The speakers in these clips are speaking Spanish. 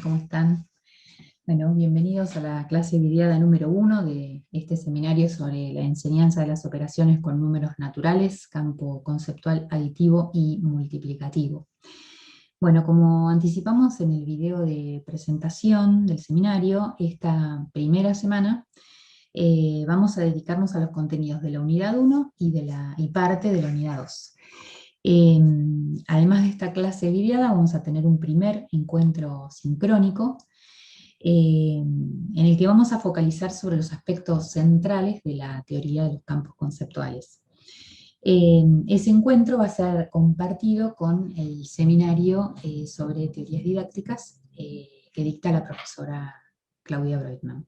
¿Cómo están? Bueno, bienvenidos a la clase videada número 1 de este seminario sobre la enseñanza de las operaciones con números naturales, campo conceptual aditivo y multiplicativo. Bueno, como anticipamos en el video de presentación del seminario, esta primera semana vamos a dedicarnos a los contenidos de la unidad 1 y parte de la unidad 2. Además de esta clase videada, vamos a tener un primer encuentro sincrónico en el que vamos a focalizar sobre los aspectos centrales de la teoría de los campos conceptuales. Ese encuentro va a ser compartido con el seminario sobre teorías didácticas que dicta la profesora Claudia Breutmann.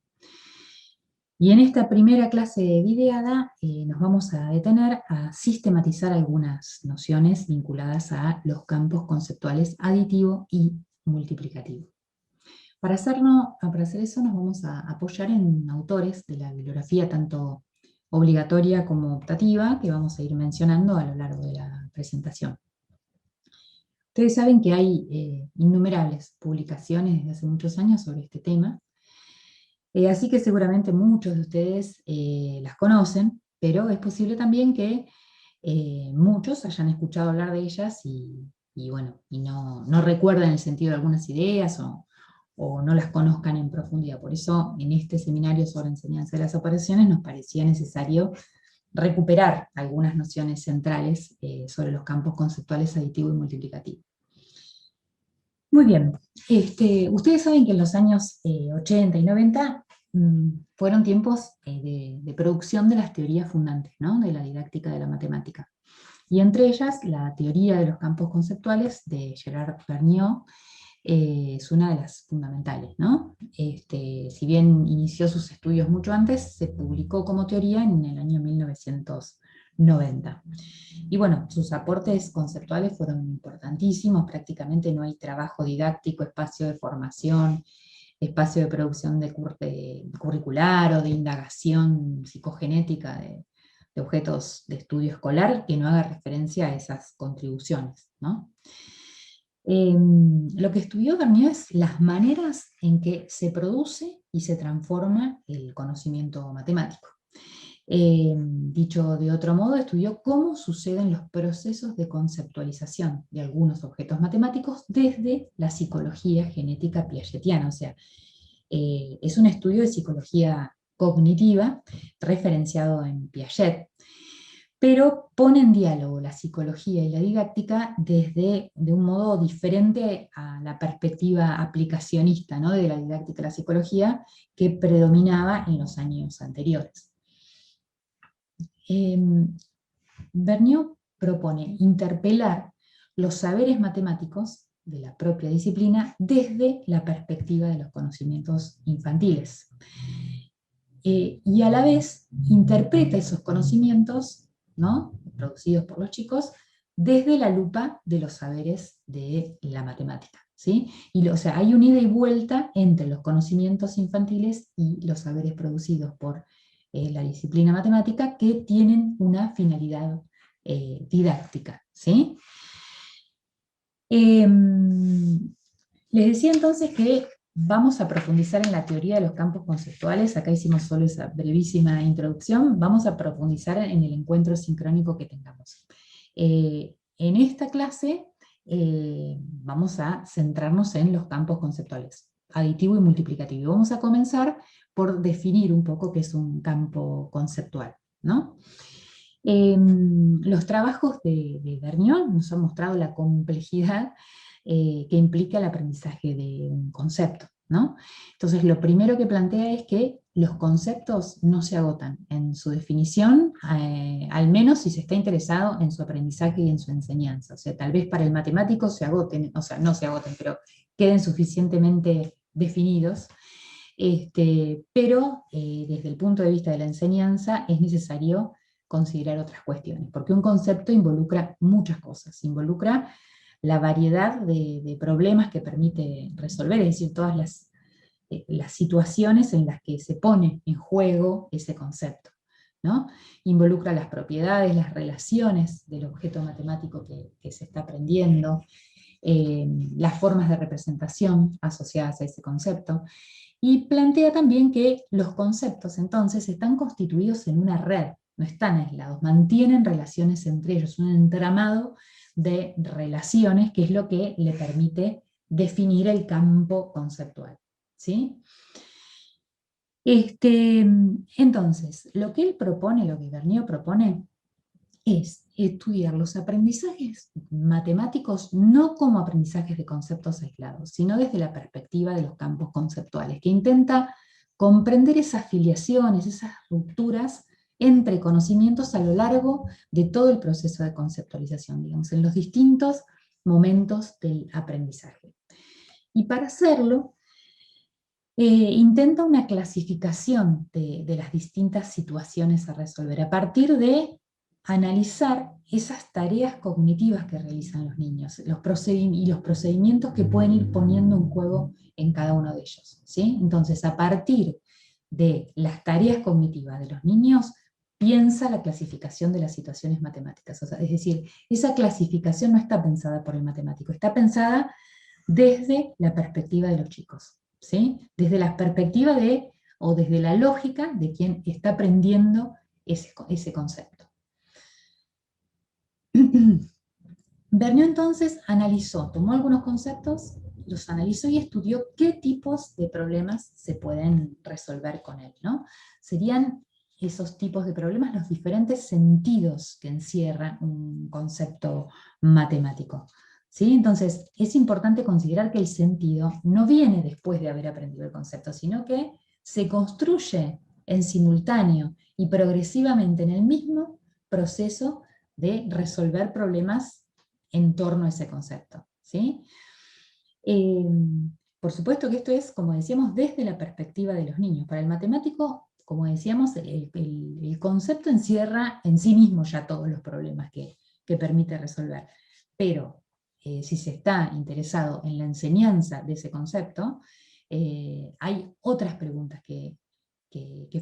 Y en esta primera clase videada nos vamos a detener a sistematizar algunas nociones vinculadas a los campos conceptuales aditivo y multiplicativo. Para hacer eso nos vamos a apoyar en autores de la bibliografía tanto obligatoria como optativa, que vamos a ir mencionando a lo largo de la presentación. Ustedes saben que hay innumerables publicaciones desde hace muchos años sobre este tema, así que seguramente muchos de ustedes las conocen, pero es posible también que muchos hayan escuchado hablar de ellas y no recuerden el sentido de algunas ideas o no las conozcan en profundidad. Por eso, en este seminario sobre enseñanza de las operaciones nos parecía necesario recuperar algunas nociones centrales sobre los campos conceptuales aditivo y multiplicativo. Muy bien, ustedes saben que en los años 80 y 90 fueron tiempos de producción de las teorías fundantes, ¿no?, de la didáctica de la matemática. Y entre ellas, la teoría de los campos conceptuales de Gerard Vergniaud es una de las fundamentales, ¿no? Si bien inició sus estudios mucho antes, se publicó como teoría en el año 1990. Y bueno, sus aportes conceptuales fueron importantísimos, prácticamente no hay trabajo didáctico, espacio de formación, espacio de producción de curricular o de indagación psicogenética de objetos de estudio escolar que no haga referencia a esas contribuciones, ¿no? Lo que estudió Vergniaud es las maneras en que se produce y se transforma el conocimiento matemático. Dicho de otro modo, estudió cómo suceden los procesos de conceptualización de algunos objetos matemáticos desde la psicología genética piagetiana, o sea, es un estudio de psicología cognitiva referenciado en Piaget, pero pone en diálogo la psicología y la didáctica de un modo diferente a la perspectiva aplicacionista, ¿no?, de la didáctica de la psicología que predominaba en los años anteriores. Vergniaud propone interpelar los saberes matemáticos de la propia disciplina desde la perspectiva de los conocimientos infantiles. Y a la vez interpreta esos conocimientos, ¿no?, producidos por los chicos, desde la lupa de los saberes de la matemática, ¿sí? O sea, hay un ida y vuelta entre los conocimientos infantiles y los saberes producidos por la disciplina matemática que tienen una finalidad didáctica, ¿sí? Les decía entonces que vamos a profundizar en la teoría de los campos conceptuales. Acá hicimos solo esa brevísima introducción. Vamos a profundizar en el encuentro sincrónico que tengamos. En esta clase vamos a centrarnos en los campos conceptuales, aditivo y multiplicativo. Vamos a comenzar por definir un poco qué es un campo conceptual, ¿no? Los trabajos de Vergniaud nos han mostrado la complejidad que implica el aprendizaje de un concepto, ¿no? Entonces lo primero que plantea es que los conceptos no se agotan en su definición, al menos si se está interesado en su aprendizaje y en su enseñanza. O sea, tal vez para el matemático se agoten, o sea, no se agoten, pero queden suficientemente definidos. Pero desde el punto de vista de la enseñanza es necesario considerar otras cuestiones, porque un concepto involucra muchas cosas, involucra la variedad de problemas que permite resolver, es decir, todas las situaciones en las que se pone en juego ese concepto, ¿no? Involucra las propiedades, las relaciones del objeto matemático que se está aprendiendo, las formas de representación asociadas a ese concepto, y plantea también que los conceptos entonces están constituidos en una red, no están aislados, mantienen relaciones entre ellos, un entramado de relaciones que es lo que le permite definir el campo conceptual, ¿sí? Entonces, lo que él propone, lo que Vergniaud propone, es estudiar los aprendizajes matemáticos no como aprendizajes de conceptos aislados, sino desde la perspectiva de los campos conceptuales, que intenta comprender esas filiaciones, esas rupturas entre conocimientos a lo largo de todo el proceso de conceptualización, digamos, en los distintos momentos del aprendizaje. Y para hacerlo, intenta una clasificación de las distintas situaciones a resolver, a partir de analizar esas tareas cognitivas que realizan los niños, y los procedimientos que pueden ir poniendo en juego en cada uno de ellos, ¿sí? Entonces, a partir de las tareas cognitivas de los niños, piensa la clasificación de las situaciones matemáticas. O sea, es decir, esa clasificación no está pensada por el matemático, está pensada desde la perspectiva de los chicos, ¿sí? Desde la perspectiva o desde la lógica de quien está aprendiendo ese concepto. Vergniaud entonces tomó algunos conceptos, los analizó y estudió qué tipos de problemas se pueden resolver con él, ¿no? Serían esos tipos de problemas los diferentes sentidos que encierra un concepto matemático, ¿sí? Entonces, es importante considerar que el sentido no viene después de haber aprendido el concepto, sino que se construye en simultáneo y progresivamente en el mismo proceso de resolver problemas en torno a ese concepto, ¿sí? Por supuesto que esto es, como decíamos, desde la perspectiva de los niños. Para el matemático, como decíamos, el concepto encierra en sí mismo ya todos los problemas que permite resolver. Pero si se está interesado en la enseñanza de ese concepto, hay otras preguntas que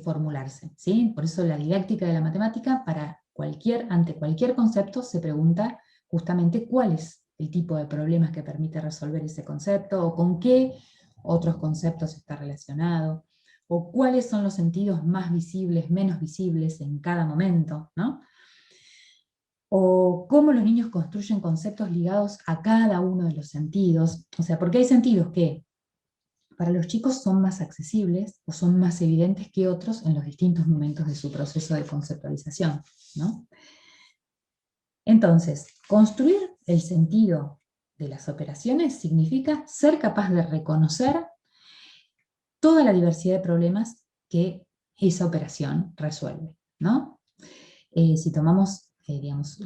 formularse, ¿sí? Por eso la didáctica de la matemática, ante cualquier concepto, se pregunta justamente cuál es el tipo de problemas que permite resolver ese concepto, o con qué otros conceptos está relacionado, o cuáles son los sentidos más visibles, menos visibles en cada momento, ¿no? O cómo los niños construyen conceptos ligados a cada uno de los sentidos. O sea, porque hay sentidos que para los chicos son más accesibles o son más evidentes que otros en los distintos momentos de su proceso de conceptualización, ¿no? Entonces, construir el sentido de las operaciones significa ser capaz de reconocer toda la diversidad de problemas que esa operación resuelve, ¿no? Si tomamos, digamos,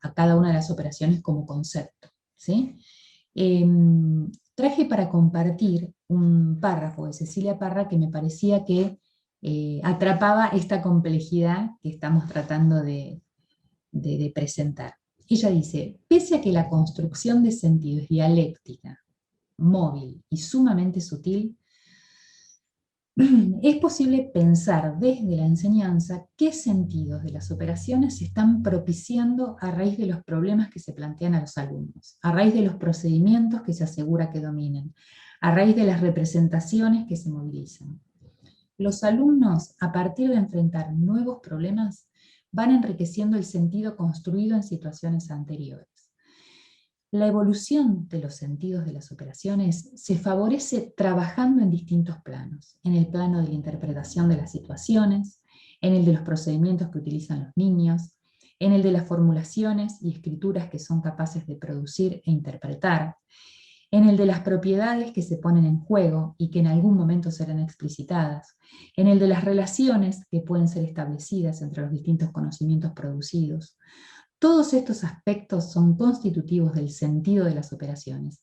a cada una de las operaciones como concepto, ¿sí? Traje para compartir un párrafo de Cecilia Parra que me parecía que atrapaba esta complejidad que estamos tratando de presentar. Ella dice: pese a que la construcción de sentido es dialéctica, móvil y sumamente sutil, es posible pensar desde la enseñanza qué sentidos de las operaciones se están propiciando a raíz de los problemas que se plantean a los alumnos, a raíz de los procedimientos que se asegura que dominen, a raíz de las representaciones que se movilizan. Los alumnos, a partir de enfrentar nuevos problemas, van enriqueciendo el sentido construido en situaciones anteriores. La evolución de los sentidos de las operaciones se favorece trabajando en distintos planos: en el plano de la interpretación de las situaciones, en el de los procedimientos que utilizan los niños, en el de las formulaciones y escrituras que son capaces de producir e interpretar, en el de las propiedades que se ponen en juego y que en algún momento serán explicitadas, en el de las relaciones que pueden ser establecidas entre los distintos conocimientos producidos. Todos estos aspectos son constitutivos del sentido de las operaciones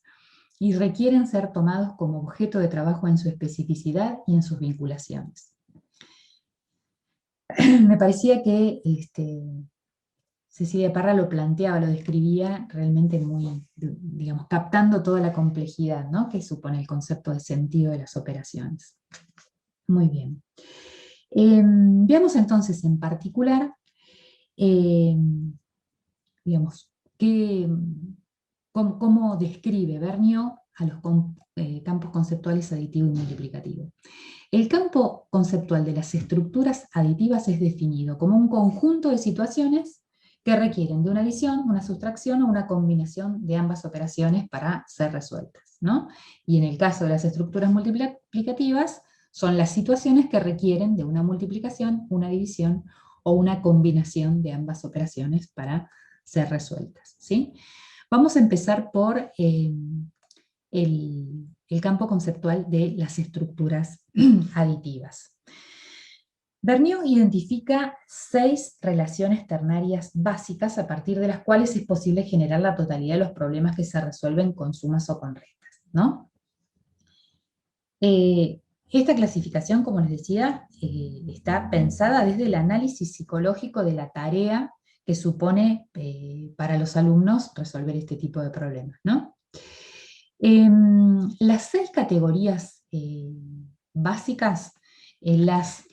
y requieren ser tomados como objeto de trabajo en su especificidad y en sus vinculaciones. Me parecía que Cecilia Parra lo planteaba, lo describía realmente muy, digamos, captando toda la complejidad, ¿no?, que supone el concepto de sentido de las operaciones. Muy bien. Veamos entonces en particular, digamos, cómo describe Vergniaud a los campos conceptuales aditivo y multiplicativo. El campo conceptual de las estructuras aditivas es definido como un conjunto de situaciones que requieren de una adición, una sustracción o una combinación de ambas operaciones para ser resueltas, ¿no? Y en el caso de las estructuras multiplicativas, son las situaciones que requieren de una multiplicación, una división o una combinación de ambas operaciones para ser resueltas, ¿sí? Vamos a empezar por el campo conceptual de las estructuras aditivas. Vergniaud identifica 6 relaciones ternarias básicas a partir de las cuales es posible generar la totalidad de los problemas que se resuelven con sumas o con restas, ¿no? Esta clasificación, como les decía, está pensada desde el análisis psicológico de la tarea que supone para los alumnos resolver este tipo de problemas, ¿no? Las 6 categorías básicas las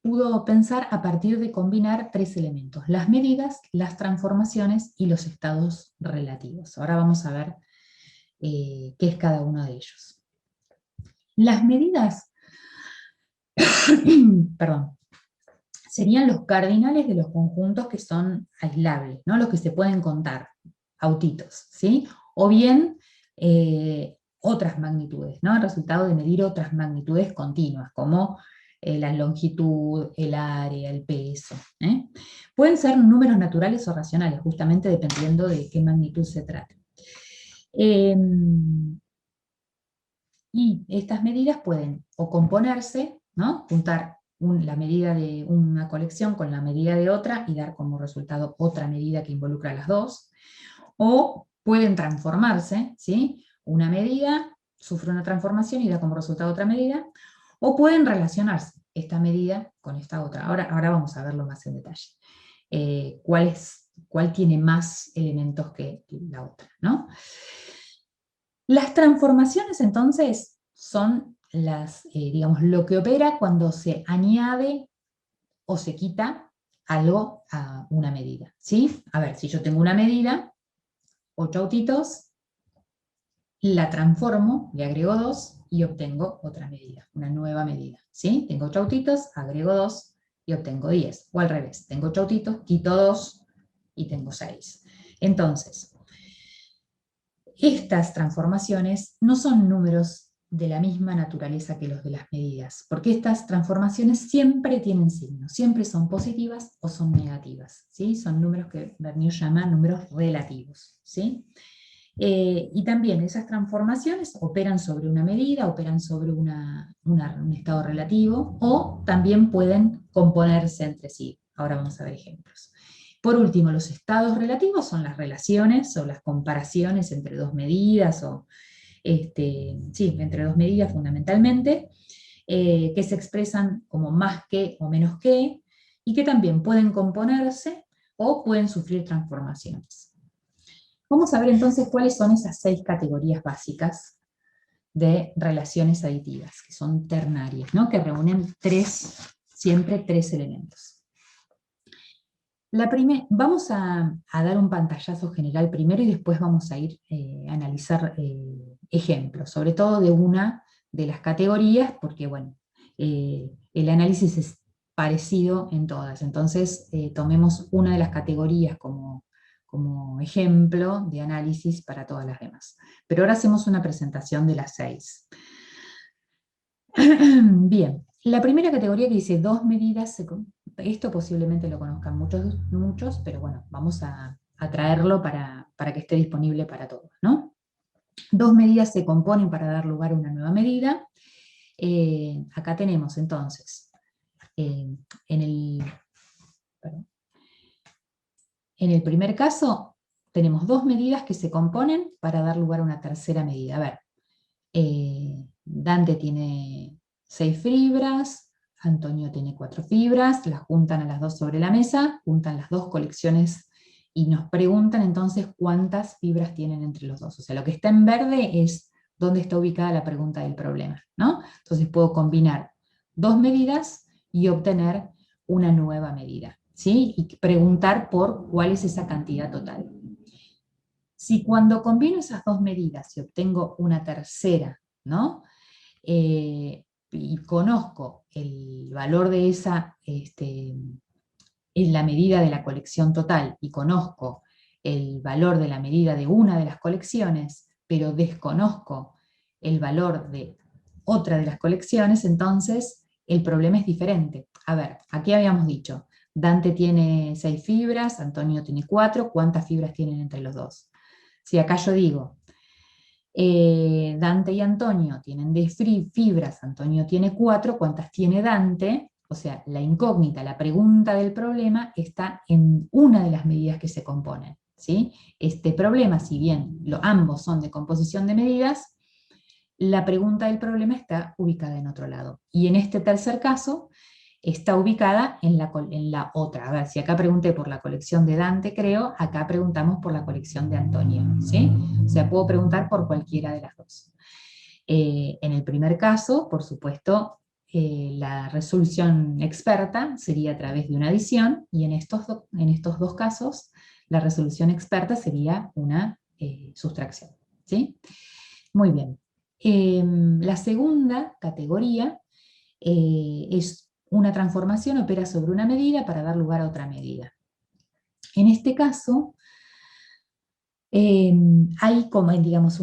pudo pensar a partir de combinar 3 elementos: las medidas, las transformaciones y los estados relativos. Ahora vamos a ver qué es cada uno de ellos. Las medidas perdón, serían los cardinales de los conjuntos que son aislables, ¿no? Los que se pueden contar, autitos, ¿sí? O bien otras magnitudes, ¿no? El resultado de medir otras magnitudes continuas, como la longitud, el área, el peso. Pueden ser números naturales o racionales, justamente dependiendo de qué magnitud se trate. Y estas medidas pueden o componerse, ¿no? Juntar la medida de una colección con la medida de otra y dar como resultado otra medida que involucra a las dos, o pueden transformarse, ¿sí? Una medida sufre una transformación y da como resultado otra medida, o pueden relacionarse esta medida con esta otra. Ahora vamos a verlo más en detalle. ¿Cuál tiene más elementos que la otra, ¿no? Las transformaciones, entonces, son digamos, lo que opera cuando se añade o se quita algo a una medida, ¿sí? A ver, si yo tengo una medida, 8 autitos, la transformo, le agrego 2 y obtengo otra medida, una nueva medida, ¿sí? Tengo 8 autitos, agrego 2 y obtengo 10. O al revés, tengo 8 autitos, quito 2 y tengo 6. Entonces, estas transformaciones no son números de la misma naturaleza que los de las medidas, porque estas transformaciones siempre tienen signos, siempre son positivas o son negativas, ¿sí? Son números que Vergniaud llama números relativos, ¿sí? Y también esas transformaciones operan sobre una medida, operan sobre un estado relativo, o también pueden componerse entre sí. Ahora vamos a ver ejemplos. Por último, los estados relativos son las relaciones o las comparaciones entre dos medidas, entre dos medidas fundamentalmente, que se expresan como más que o menos que, y que también pueden componerse o pueden sufrir transformaciones. Vamos a ver entonces cuáles son esas 6 categorías básicas de relaciones aditivas, que son ternarias, ¿no? Que reúnen siempre tres elementos. Vamos a dar un pantallazo general primero y después vamos a ir a analizar ejemplos, sobre todo de una de las categorías, porque bueno, el análisis es parecido en todas, entonces tomemos una de las categorías como ejemplo de análisis para todas las demás. Pero ahora hacemos una presentación de las 6. Bien, la primera categoría que dice 2 medidas, esto posiblemente lo conozcan muchos, pero bueno, vamos a traerlo para que esté disponible para todos, ¿no? 2 medidas se componen para dar lugar a una nueva medida. Acá tenemos entonces, en el primer caso, tenemos 2 medidas que se componen para dar lugar a una tercera medida. A ver, Dante tiene 6 fibras, Antonio tiene 4 fibras, las juntan a las 2 sobre la mesa, juntan las 2 colecciones y nos preguntan entonces cuántas fibras tienen entre los dos. O sea, lo que está en verde es dónde está ubicada la pregunta del problema, ¿no? Entonces puedo combinar 2 medidas y obtener una nueva medida, ¿sí? Y preguntar por cuál es esa cantidad total. Si cuando combino esas dos medidas y obtengo una tercera, ¿no? Y conozco el valor de esa, en la medida de la colección total, y conozco el valor de la medida de una de las colecciones, pero desconozco el valor de otra de las colecciones, entonces el problema es diferente. A ver, aquí habíamos dicho, Dante tiene 6 fibras, Antonio tiene 4, ¿cuántas fibras tienen entre los dos? Si acá yo digo, Dante y Antonio tienen 10 fibras, Antonio tiene 4, ¿cuántas tiene Dante? O sea, la incógnita, la pregunta del problema está en una de las medidas que se componen, ¿sí? Este problema, si bien ambos son de composición de medidas, la pregunta del problema está ubicada en otro lado. Y en este tercer caso, está ubicada en la otra. A ver, si acá pregunté por la colección de Dante, creo, acá preguntamos por la colección de Antonio, ¿sí? O sea, puedo preguntar por cualquiera de las dos. En el primer caso, por supuesto, la resolución experta sería a través de una adición, y en estos dos casos, la resolución experta sería una sustracción, ¿sí? Muy bien. La segunda categoría es una transformación, opera sobre una medida para dar lugar a otra medida. En este caso, hay como, digamos,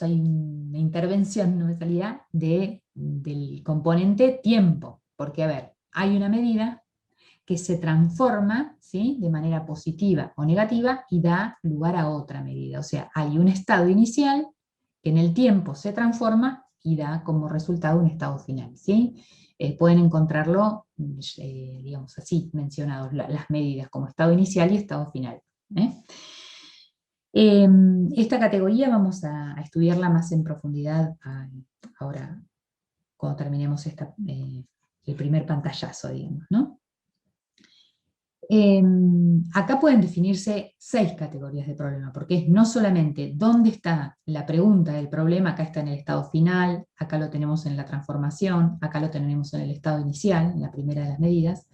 hay una intervención, no me salía, del componente tiempo, porque, a ver, hay una medida que se transforma, ¿sí?, de manera positiva o negativa y da lugar a otra medida. O sea, hay un estado inicial que en el tiempo se transforma y da como resultado un estado final, ¿sí? Pueden encontrarlo, digamos así, mencionados las medidas como estado inicial y estado final. Esta categoría vamos a estudiarla más en profundidad ahora, cuando terminemos el primer pantallazo, digamos, ¿no? Acá pueden definirse 6 categorías de problema, porque es no solamente dónde está la pregunta del problema, acá está en el estado final, acá lo tenemos en la transformación, acá lo tenemos en el estado inicial, en la primera de las medidas,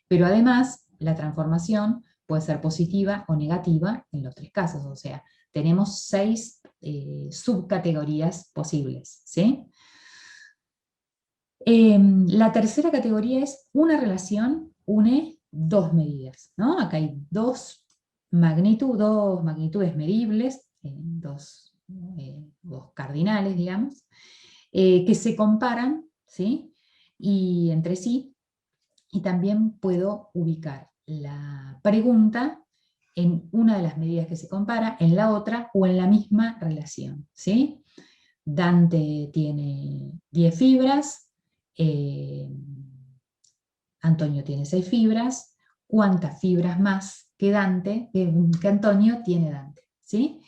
pero además la transformación puede ser positiva o negativa en los 3 casos, o sea, tenemos 6 subcategorías posibles, ¿sí? La tercera categoría es una relación une 2 medidas, ¿no? Acá hay dos magnitudes medibles, dos cardinales, digamos, que se comparan, ¿sí?, y entre sí, y también puedo ubicar la pregunta en una de las medidas que se compara, en la otra o en la misma relación, ¿sí? Dante tiene 10 fibras, Antonio tiene 6 fibras, ¿cuántas fibras más que Antonio tiene Dante? ¿Sí?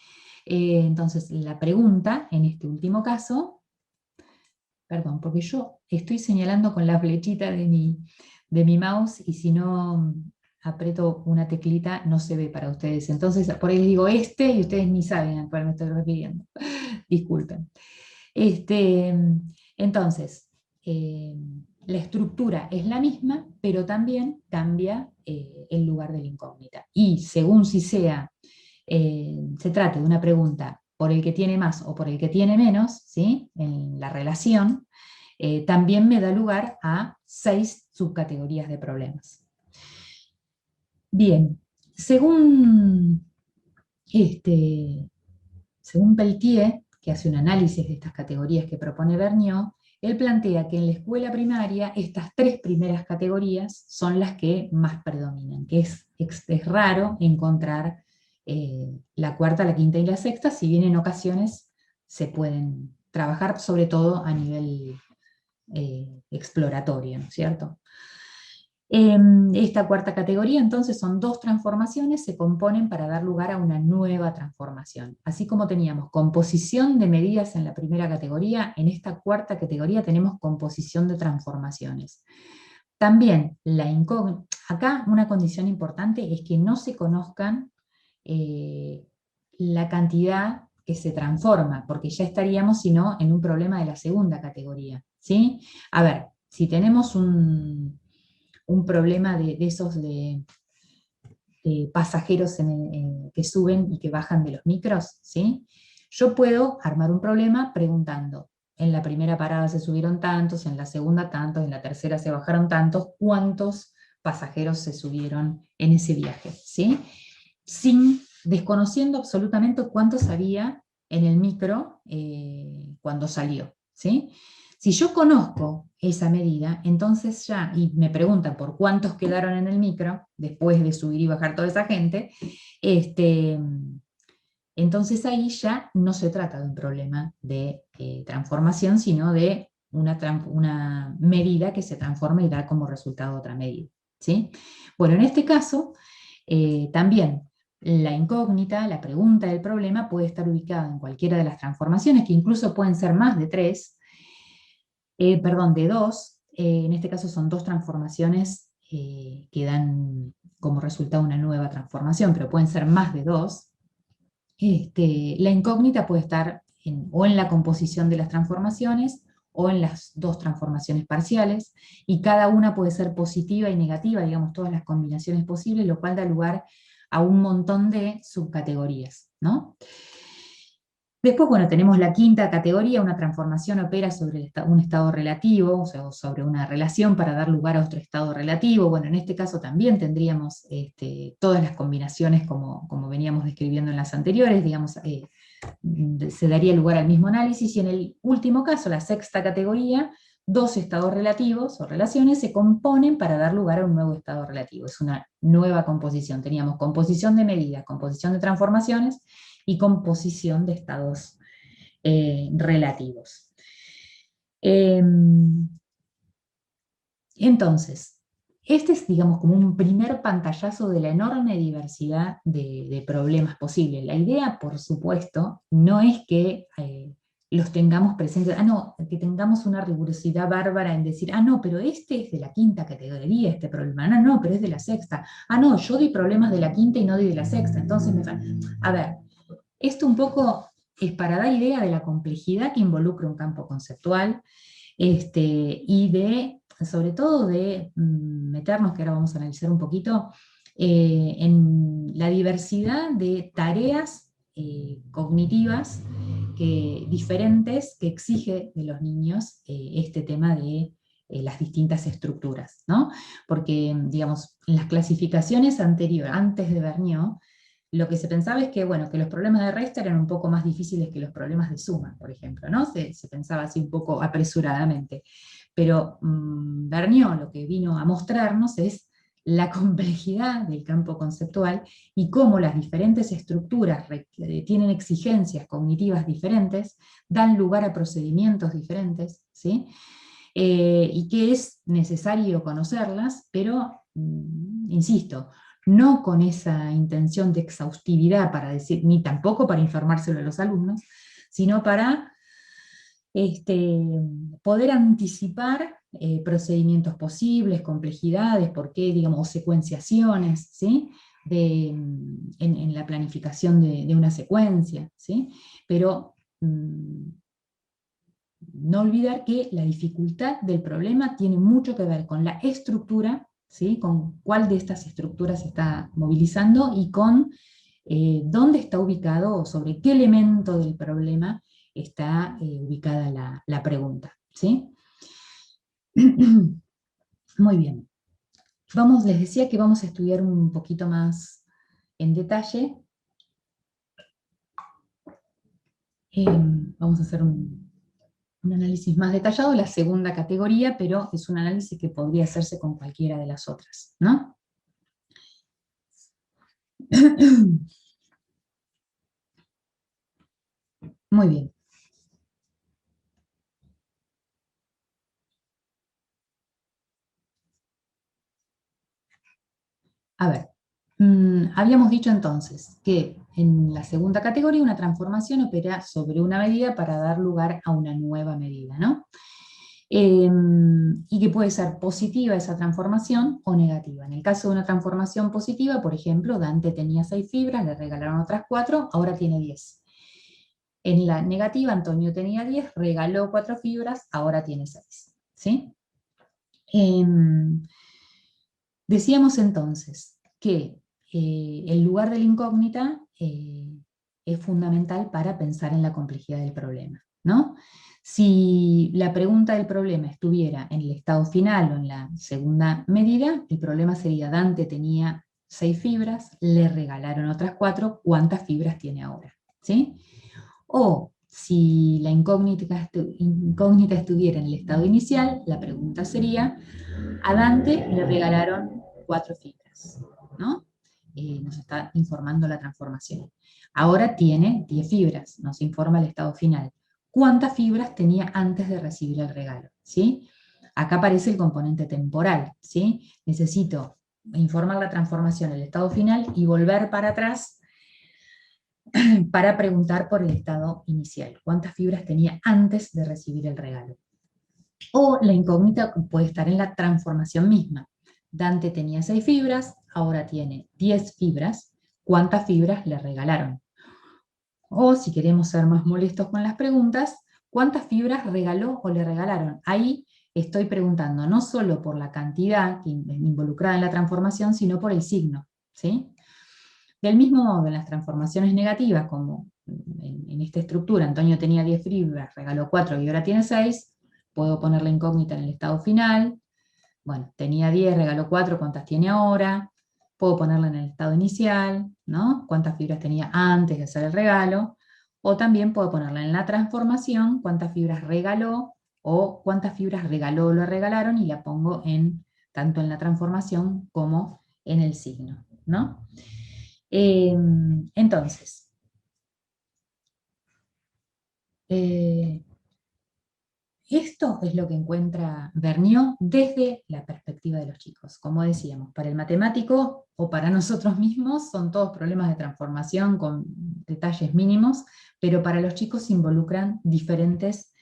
Entonces, la pregunta, en este último caso, perdón, porque yo estoy señalando con la flechita de mi mouse, y si no aprieto una teclita, no se ve para ustedes. Entonces, por ahí les digo y ustedes ni saben a cuál me estoy refiriendo. Disculpen. Entonces, la estructura es la misma, pero también cambia el lugar de la incógnita. Y según si se trate de una pregunta por el que tiene más o por el que tiene menos, ¿sí?, en la relación, también me da lugar a 6 subcategorías de problemas. Bien, según Peltier, que hace un análisis de estas categorías que propone Vergniaud, él plantea que en la escuela primaria estas 3 primeras categorías son las que más predominan, que es raro encontrar la cuarta, la quinta y la sexta, si bien en ocasiones se pueden trabajar, sobre todo a nivel exploratorio, ¿no es cierto? Esta cuarta categoría entonces son 2 transformaciones, se componen para dar lugar a una nueva transformación. Así como teníamos composición de medidas en la primera categoría, en esta cuarta categoría tenemos composición de transformaciones. También acá una condición importante es que no se conozcan la cantidad que se transforma, porque ya estaríamos, si no, en un problema de la segunda categoría, ¿sí? A ver, si tenemos un problema de esos de pasajeros que suben y que bajan de los micros, ¿sí? Yo puedo armar un problema preguntando, en la primera parada se subieron tantos, en la segunda tantos, en la tercera se bajaron tantos, ¿cuántos pasajeros se subieron en ese viaje? ¿Sí? Desconociendo absolutamente cuántos había en el micro cuando salió, ¿sí? Si yo conozco esa medida, entonces ya, y me preguntan por cuántos quedaron en el micro, después de subir y bajar toda esa gente, entonces ahí ya no se trata de un problema de transformación, sino de una medida que se transforma y da como resultado otra medida, ¿sí? Bueno, en este caso, también la incógnita, la pregunta del problema puede estar ubicada en cualquiera de las transformaciones, que incluso pueden ser más de tres, perdón, de dos. En este caso son dos transformaciones que dan como resultado una nueva transformación, pero pueden ser más de dos. La incógnita puede estar o en la composición de las transformaciones o en las dos transformaciones parciales, y cada una puede ser positiva y negativa, digamos, todas las combinaciones posibles, lo cual da lugar a un montón de subcategorías, ¿no? Después, bueno, tenemos la quinta categoría, una transformación opera sobre un estado relativo, o sea, sobre una relación para dar lugar a otro estado relativo. Bueno, en este caso también tendríamos todas las combinaciones como veníamos describiendo en las anteriores, digamos, se daría lugar al mismo análisis, y en el último caso, la sexta categoría, dos estados relativos o relaciones se componen para dar lugar a un nuevo estado relativo. Es una nueva composición. Teníamos composición de medidas, composición de transformaciones y composición de estados relativos. Entonces, este es, digamos, como un primer pantallazo de la enorme diversidad de problemas posibles. La idea, por supuesto, no es que los tengamos presentes, no, que tengamos una rigurosidad bárbara en decir, no, pero este es de la quinta categoría, este problema, no, pero es de la sexta, no, yo di problemas de la quinta y no di de la sexta, entonces a ver, esto un poco es para dar idea de la complejidad que involucra un campo conceptual, y sobre todo de meternos, que ahora vamos a analizar un poquito, en la diversidad de tareas cognitivas diferentes que exige de los niños este tema de las distintas estructuras, ¿no? Porque, digamos, en las clasificaciones anteriores, antes de Vergniaud, lo que se pensaba es que, bueno, que los problemas de resta eran un poco más difíciles que los problemas de suma, por ejemplo, ¿no? Se pensaba así un poco apresuradamente. Pero Vergniaud lo que vino a mostrarnos es la complejidad del campo conceptual y cómo las diferentes estructuras tienen exigencias cognitivas diferentes, dan lugar a procedimientos diferentes, ¿sí? Y que es necesario conocerlas, pero, insisto, no con esa intención de exhaustividad para decir, ni tampoco para informárselo a los alumnos, sino para poder anticipar procedimientos posibles, complejidades, por qué, digamos, o secuenciaciones, ¿sí? En la planificación de una secuencia, ¿sí? Pero no olvidar que la dificultad del problema tiene mucho que ver con la estructura, ¿sí? Con cuál de estas estructuras se está movilizando y con dónde está ubicado o sobre qué elemento del problema está ubicada la pregunta, ¿sí? Muy bien. Les decía que vamos a estudiar un poquito más en detalle. Vamos a hacer un análisis más detallado, la segunda categoría, pero es un análisis que podría hacerse con cualquiera de las otras, ¿no? Muy bien. A ver, habíamos dicho entonces que en la segunda categoría una transformación opera sobre una medida para dar lugar a una nueva medida, ¿no? Y que puede ser positiva esa transformación o negativa. En el caso de una transformación positiva, por ejemplo, Dante tenía 6 fibras, le regalaron otras 4, ahora tiene 10. En la negativa, Antonio tenía 10, regaló 4 fibras, ahora tiene 6. ¿Sí? Decíamos entonces que el lugar de la incógnita es fundamental para pensar en la complejidad del problema, ¿no? Si la pregunta del problema estuviera en el estado final o en la segunda medida, el problema sería: Dante tenía 6 fibras, le regalaron otras 4, ¿cuántas fibras tiene ahora? ¿Sí? O si la incógnita estuviera en el estado inicial, la pregunta sería: a Dante le regalaron 4 fibras, ¿no? Nos está informando la transformación. Ahora tiene 10 fibras, nos informa el estado final. ¿Cuántas fibras tenía antes de recibir el regalo? ¿Sí? Acá aparece el componente temporal, ¿sí? Necesito informar la transformación, el estado final, y volver para atrás para preguntar por el estado inicial. ¿Cuántas fibras tenía antes de recibir el regalo? O la incógnita puede estar en la transformación misma. Dante tenía 6 fibras, ahora tiene 10 fibras. ¿Cuántas fibras le regalaron? O si queremos ser más molestos con las preguntas, ¿cuántas fibras regaló o le regalaron? Ahí estoy preguntando no solo por la cantidad involucrada en la transformación, sino por el signo, ¿sí? Del mismo modo, en las transformaciones negativas, como en esta estructura, Antonio tenía 10 fibras, regaló 4 y ahora tiene 6, puedo poner la incógnita en el estado final. Bueno, tenía 10, regaló 4, ¿cuántas tiene ahora? Puedo ponerla en el estado inicial, ¿no? ¿Cuántas fibras tenía antes de hacer el regalo? O también puedo ponerla en la transformación, cuántas fibras regaló, o cuántas fibras regaló o le regalaron, y la pongo tanto en la transformación como en el signo, ¿no? Entonces, esto es lo que encuentra Vergniaud desde la perspectiva de los chicos. Como decíamos, para el matemático o para nosotros mismos son todos problemas de transformación con detalles mínimos, pero para los chicos se involucran diferentes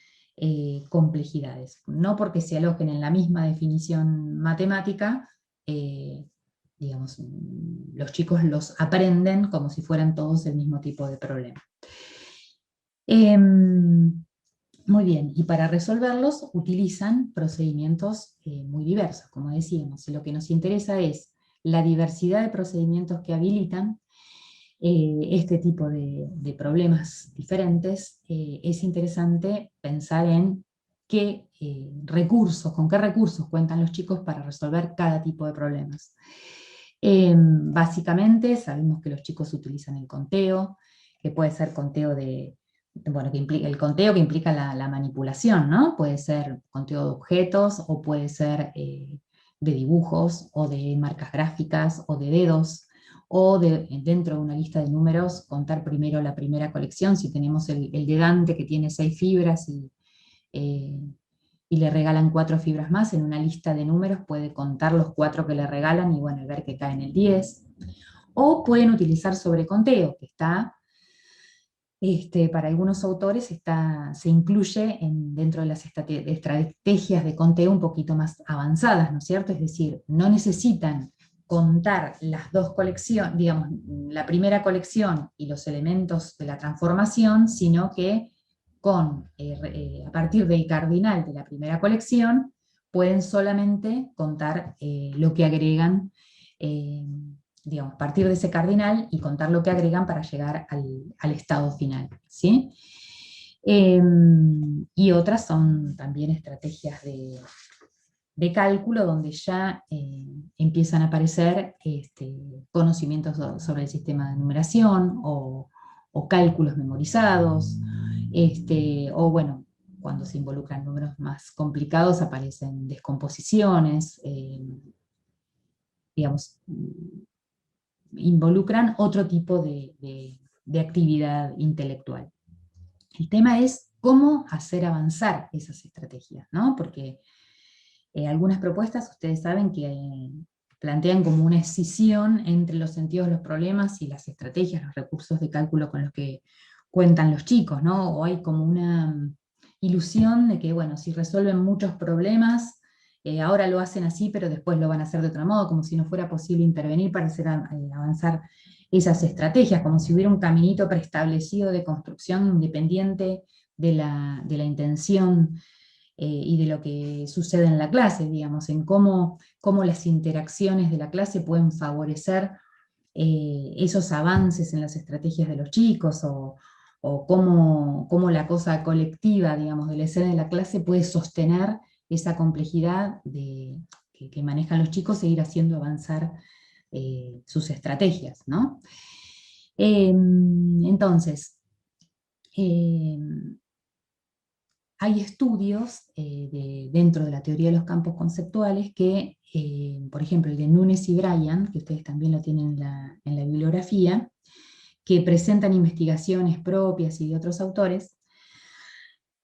complejidades. No porque se alojen en la misma definición matemática, digamos, los chicos los aprenden como si fueran todos el mismo tipo de problema. Muy bien, y para resolverlos utilizan procedimientos muy diversos, como decíamos. Lo que nos interesa es la diversidad de procedimientos que habilitan este tipo de problemas diferentes. Es interesante pensar en con qué recursos cuentan los chicos para resolver cada tipo de problemas. Básicamente sabemos que los chicos utilizan el conteo, que puede ser conteo bueno, el conteo que implica la manipulación, ¿no? Puede ser conteo de objetos, o puede ser de dibujos, o de marcas gráficas, o de dedos, o dentro de una lista de números, contar primero la primera colección. Si tenemos el de Dante, que tiene 6 fibras y le regalan 4 fibras más, en una lista de números puede contar los 4 que le regalan y bueno, ver que cae en el 10. O pueden utilizar sobreconteo, que está... para algunos autores se incluye dentro de las estrategias de conteo un poquito más avanzadas, ¿no es cierto? Es decir, no necesitan contar las dos colecciones, digamos, la primera colección y los elementos de la transformación, sino que a partir del cardinal de la primera colección pueden solamente contar lo que agregan, digamos, partir de ese cardinal y contar lo que agregan para llegar al estado final, ¿sí? Y otras son también estrategias de cálculo, donde ya empiezan a aparecer conocimientos sobre el sistema de numeración, o cálculos memorizados, o bueno, cuando se involucran números más complicados aparecen descomposiciones, digamos, involucran otro tipo de actividad intelectual. El tema es cómo hacer avanzar esas estrategias, ¿no? Porque algunas propuestas, ustedes saben que plantean como una escisión entre los sentidos de los problemas y las estrategias, los recursos de cálculo con los que cuentan los chicos, ¿no? O hay como una ilusión de que, bueno, si resuelven muchos problemas, ahora lo hacen así, pero después lo van a hacer de otro modo, como si no fuera posible intervenir para hacer avanzar esas estrategias, como si hubiera un caminito preestablecido de construcción independiente de la intención y de lo que sucede en la clase, digamos, en cómo las interacciones de la clase pueden favorecer esos avances en las estrategias de los chicos, o cómo la cosa colectiva, digamos, de la escena de la clase puede sostener esa complejidad que manejan los chicos e ir haciendo avanzar sus estrategias, ¿no? Entonces, eh, hay estudios dentro de la teoría de los campos conceptuales que, por ejemplo, el de Nunes y Bryan, que ustedes también lo tienen en la bibliografía, que presentan investigaciones propias y de otros autores,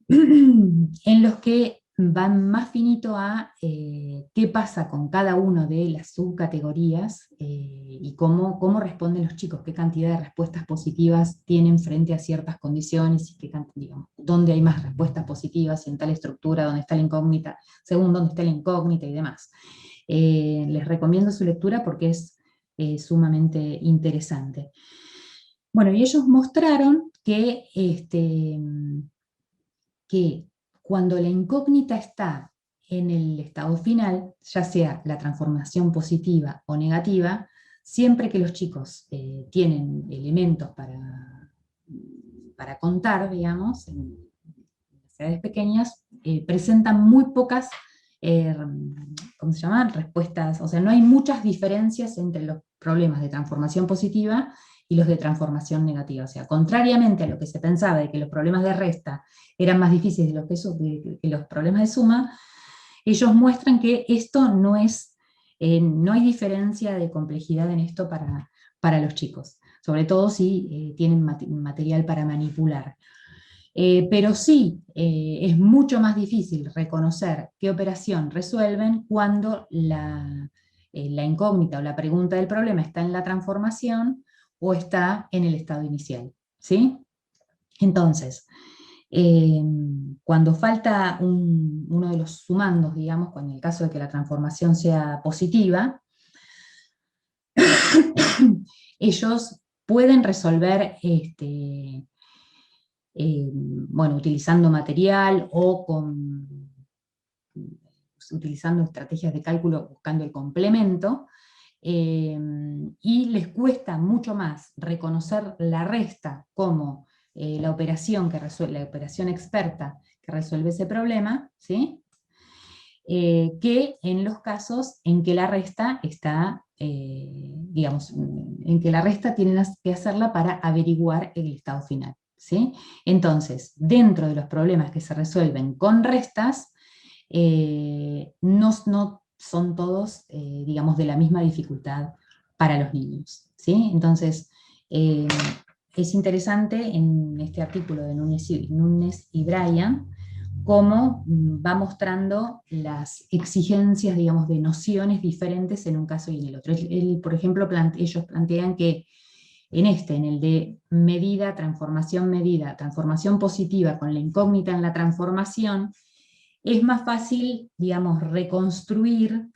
en los que van más finito a qué pasa con cada una de las subcategorías y cómo responden los chicos, qué cantidad de respuestas positivas tienen frente a ciertas condiciones, y digamos, dónde hay más respuestas positivas, y en tal estructura, dónde está la incógnita, según dónde está la incógnita y demás. Les recomiendo su lectura porque es sumamente interesante. Bueno, y ellos mostraron que cuando la incógnita está en el estado final, ya sea la transformación positiva o negativa, siempre que los chicos tienen elementos para contar, digamos, en las edades pequeñas, presentan muy pocas, ¿cómo se llaman? Respuestas, o sea, no hay muchas diferencias entre los problemas de transformación positiva y los de transformación negativa. O sea, contrariamente a lo que se pensaba de que los problemas de resta eran más difíciles que los problemas de suma, ellos muestran que esto no es, no hay diferencia de complejidad en esto para los chicos, sobre todo si tienen material para manipular. Pero sí, es mucho más difícil reconocer qué operación resuelven cuando la incógnita o la pregunta del problema está en la transformación o está en el estado inicial, ¿sí? Entonces, cuando falta uno de los sumandos, digamos, en el caso de que la transformación sea positiva, ellos pueden resolver bueno, utilizando material o utilizando estrategias de cálculo buscando el complemento, y les cuesta mucho más reconocer la resta como la operación la operación experta que resuelve ese problema, ¿sí? Que en los casos en que la resta está, digamos, en que la resta tienen que hacerla para averiguar el estado final, ¿sí? Entonces, dentro de los problemas que se resuelven con restas, no son todos, digamos, de la misma dificultad para los niños, ¿sí? Entonces, es interesante en este artículo de Nunes y Bryan, cómo va mostrando las exigencias, digamos, de nociones diferentes en un caso y en el otro. Por ejemplo, ellos plantean que en el de medida, transformación positiva con la incógnita en la transformación, es más fácil, digamos, reconstruir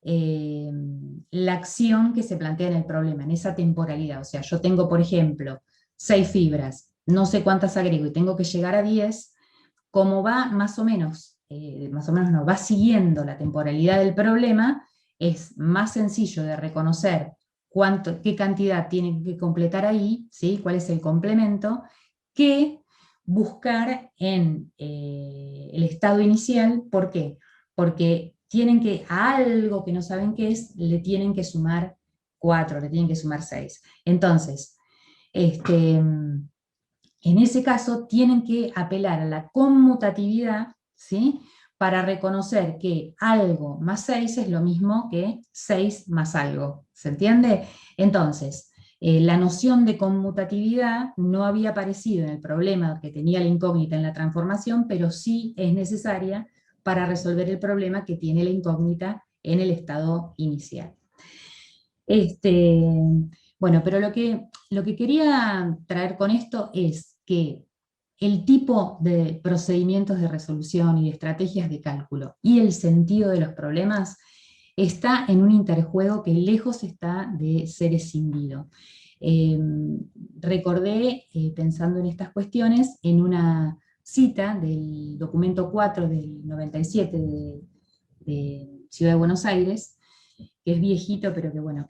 la acción que se plantea en el problema, en esa temporalidad. O sea, yo tengo, por ejemplo, 6 fibras, no sé cuántas agrego y tengo que llegar a 10, como va más o menos no, va siguiendo la temporalidad del problema, es más sencillo de reconocer qué cantidad tiene que completar ahí, ¿sí? Cuál es el complemento, que buscar en el estado inicial. ¿Por qué? Porque a algo que no saben qué es, le tienen que sumar 4, le tienen que sumar 6. Entonces, en ese caso tienen que apelar a la conmutatividad, ¿sí? Para reconocer que algo más 6 es lo mismo que 6 más algo. ¿Se entiende? Entonces, la noción de conmutatividad no había aparecido en el problema que tenía la incógnita en la transformación, pero sí es necesaria para resolver el problema que tiene la incógnita en el estado inicial. Bueno, pero lo que quería traer con esto es que el tipo de procedimientos de resolución y de estrategias de cálculo y el sentido de los problemas está en un interjuego que lejos está de ser escindido. Recordé, pensando en estas cuestiones, en una cita del documento 4 del 97 de Ciudad de Buenos Aires, que es viejito, pero que bueno,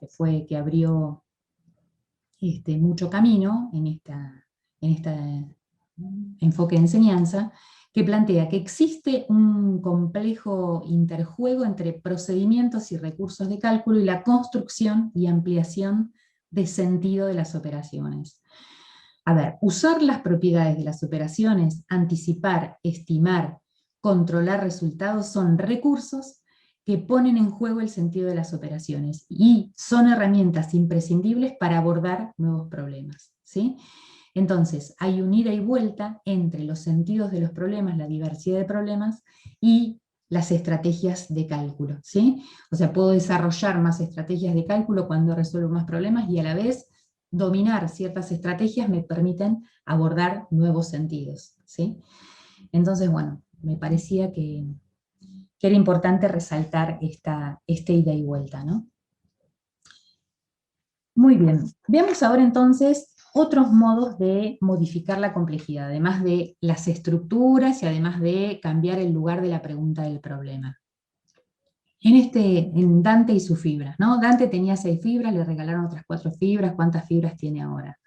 que abrió mucho camino en este enfoque de enseñanza, que plantea que existe un complejo interjuego entre procedimientos y recursos de cálculo y la construcción y ampliación de sentido de las operaciones. A ver, usar las propiedades de las operaciones, anticipar, estimar, controlar resultados son recursos que ponen en juego el sentido de las operaciones y son herramientas imprescindibles para abordar nuevos problemas, ¿sí? Entonces, hay un ida y vuelta entre los sentidos de los problemas, la diversidad de problemas, y las estrategias de cálculo, ¿sí? O sea, puedo desarrollar más estrategias de cálculo cuando resuelvo más problemas y a la vez dominar ciertas estrategias me permiten abordar nuevos sentidos, ¿sí? Entonces, bueno, me parecía que era importante resaltar esta ida y vuelta, ¿no? Muy bien, veamos ahora entonces otros modos de modificar la complejidad, además de las estructuras y además de cambiar el lugar de la pregunta del problema. En Dante y sus fibras, ¿no? Dante tenía 6 fibras, le regalaron otras 4 fibras, ¿cuántas fibras tiene ahora?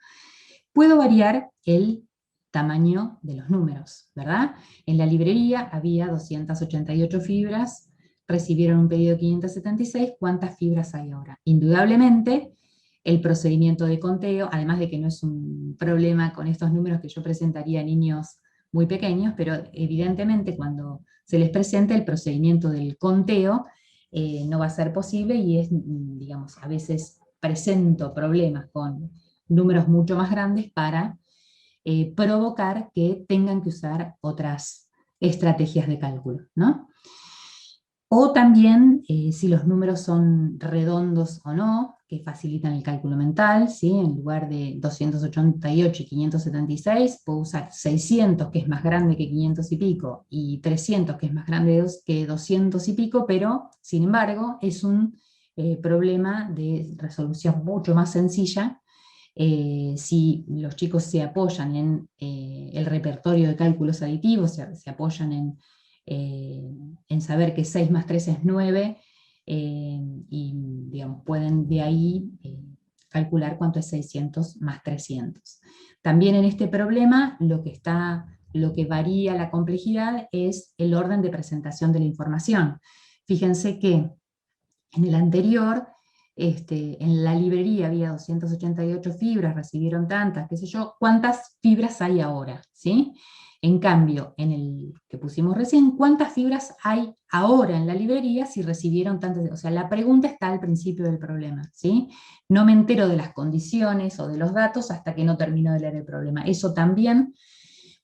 Puedo variar el tamaño de los números, ¿verdad? En la librería había 288 fibras, recibieron un pedido de 576, ¿cuántas fibras hay ahora? Indudablemente, el procedimiento de conteo, además de que no es un problema con estos números que yo presentaría a niños muy pequeños, pero evidentemente cuando se les presenta el procedimiento del conteo, no va a ser posible y es, digamos, a veces presento problemas con números mucho más grandes para provocar que tengan que usar otras estrategias de cálculo, ¿no? O también, si los números son redondos o no, que facilitan el cálculo mental, ¿sí? En lugar de 288 y 576, puedo usar 600, que es más grande que 500 y pico, y 300, que es más grande que 200 y pico, pero, sin embargo, es un problema de resolución mucho más sencilla si los chicos se apoyan en el repertorio de cálculos aditivos, se apoyan en saber que 6 más 3 es 9, y digamos, pueden de ahí calcular cuánto es 600 más 300. También en este problema lo que varía la complejidad es el orden de presentación de la información. Fíjense que en el anterior, en la librería había 288 fibras, recibieron tantas, qué sé yo, ¿cuántas fibras hay ahora? ¿Sí? En cambio, en el que pusimos recién, ¿cuántas fibras hay ahora en la librería si recibieron tantas? O sea, la pregunta está al principio del problema, ¿sí? No me entero de las condiciones o de los datos hasta que no termino de leer el problema. Eso también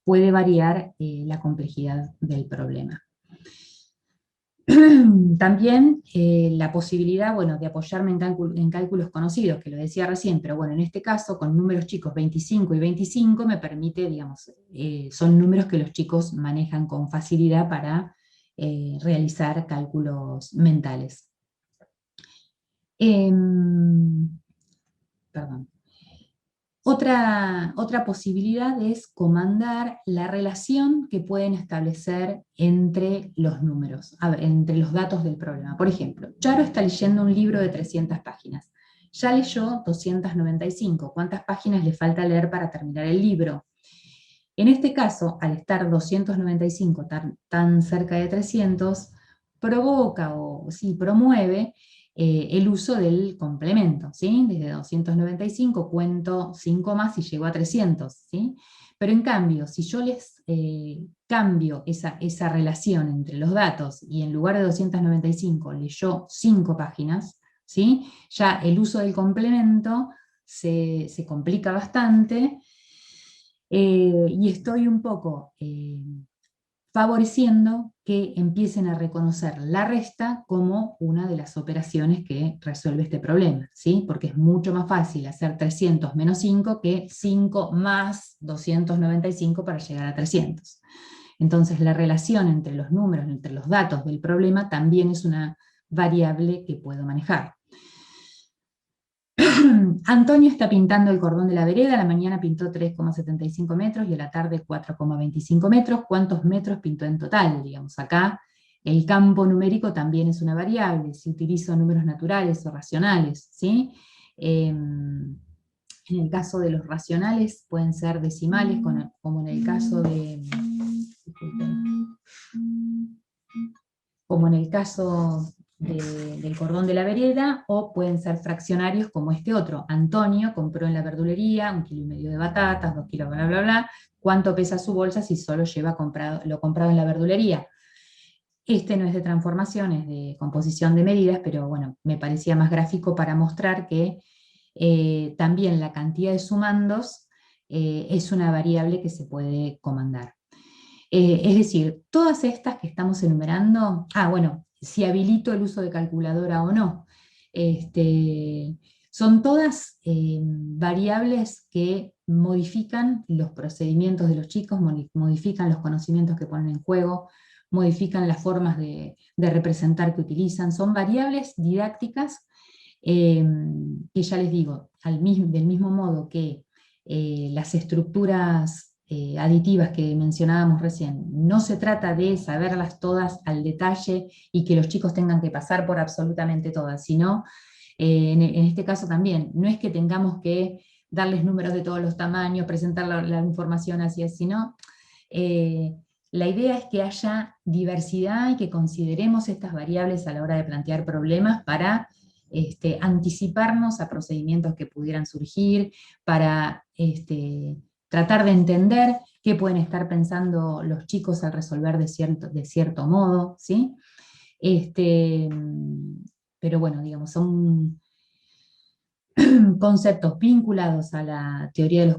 puede variar la complejidad del problema. También la posibilidad, bueno, de apoyarme en cálculos conocidos, que lo decía recién, pero bueno, en este caso, con números chicos 25 y 25, me permite, digamos, son números que los chicos manejan con facilidad para realizar cálculos mentales. Perdón. Otra posibilidad es comandar la relación que pueden establecer entre los números, entre los datos del problema. Por ejemplo, Charo está leyendo un libro de 300 páginas. Ya leyó 295. ¿Cuántas páginas le falta leer para terminar el libro? En este caso, al estar 295 tan cerca de 300, provoca o sí, promueve el uso del complemento, ¿sí? Desde 295 cuento 5 más y llego a 300, ¿sí? Pero en cambio, si yo les cambio esa relación entre los datos y en lugar de 295 leyó 5 páginas, ¿sí? Ya el uso del complemento se complica bastante y estoy un poco favoreciendo que empiecen a reconocer la resta como una de las operaciones que resuelve este problema, ¿sí? Porque es mucho más fácil hacer 300 menos 5 que 5 más 295 para llegar a 300. Entonces la relación entre los números, entre los datos del problema, también es una variable que puedo manejar. Antonio está pintando el cordón de la vereda, a la mañana pintó 3,75 metros y a la tarde 4,25 metros. ¿Cuántos metros pintó en total? Digamos, acá el campo numérico también es una variable, si utilizo números naturales o racionales, ¿sí? En el caso de los racionales pueden ser decimales, como en el caso de... disculpen, como en el caso del cordón de la vereda, o pueden ser fraccionarios como este otro. Antonio compró en la verdulería 1,5 kilos de batatas, 2 kilos, bla, bla, bla. ¿Cuánto pesa su bolsa si solo lleva lo comprado en la verdulería? Este no es de transformación, es de composición de medidas, pero bueno, me parecía más gráfico para mostrar que también la cantidad de sumandos es una variable que se puede comandar. Es decir, todas estas que estamos enumerando, bueno, si habilito el uso de calculadora o no, son todas variables que modifican los procedimientos de los chicos, modifican los conocimientos que ponen en juego, modifican las formas de representar que utilizan, son variables didácticas que ya les digo, del mismo modo que las estructuras aditivas que mencionábamos recién, no se trata de saberlas todas al detalle y que los chicos tengan que pasar por absolutamente todas, sino, en este caso también, no es que tengamos que darles números de todos los tamaños, presentar la información así, sino la idea es que haya diversidad y que consideremos estas variables a la hora de plantear problemas para anticiparnos a procedimientos que pudieran surgir, para tratar de entender qué pueden estar pensando los chicos al resolver de cierto modo, ¿sí? Pero bueno, digamos, son conceptos vinculados a la teoría de los,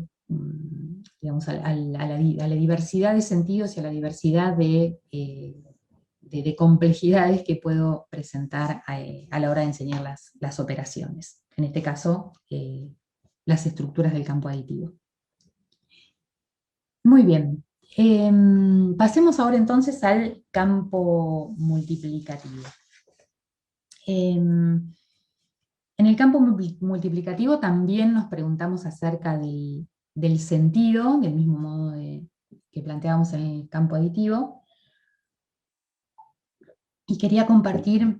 digamos, a la diversidad de sentidos y a la diversidad de complejidades que puedo presentar a la hora de enseñar las operaciones. En este caso, las estructuras del campo aditivo. Muy bien. Pasemos ahora entonces al campo multiplicativo. En el campo multiplicativo también nos preguntamos acerca del sentido, del mismo modo que planteábamos en el campo aditivo, y quería compartir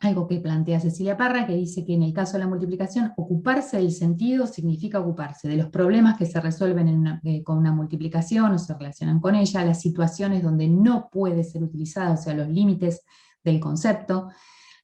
algo que plantea Cecilia Parra, que dice que en el caso de la multiplicación, ocuparse del sentido significa ocuparse de los problemas que se resuelven con una multiplicación o se relacionan con ella, las situaciones donde no puede ser utilizada, o sea, los límites del concepto,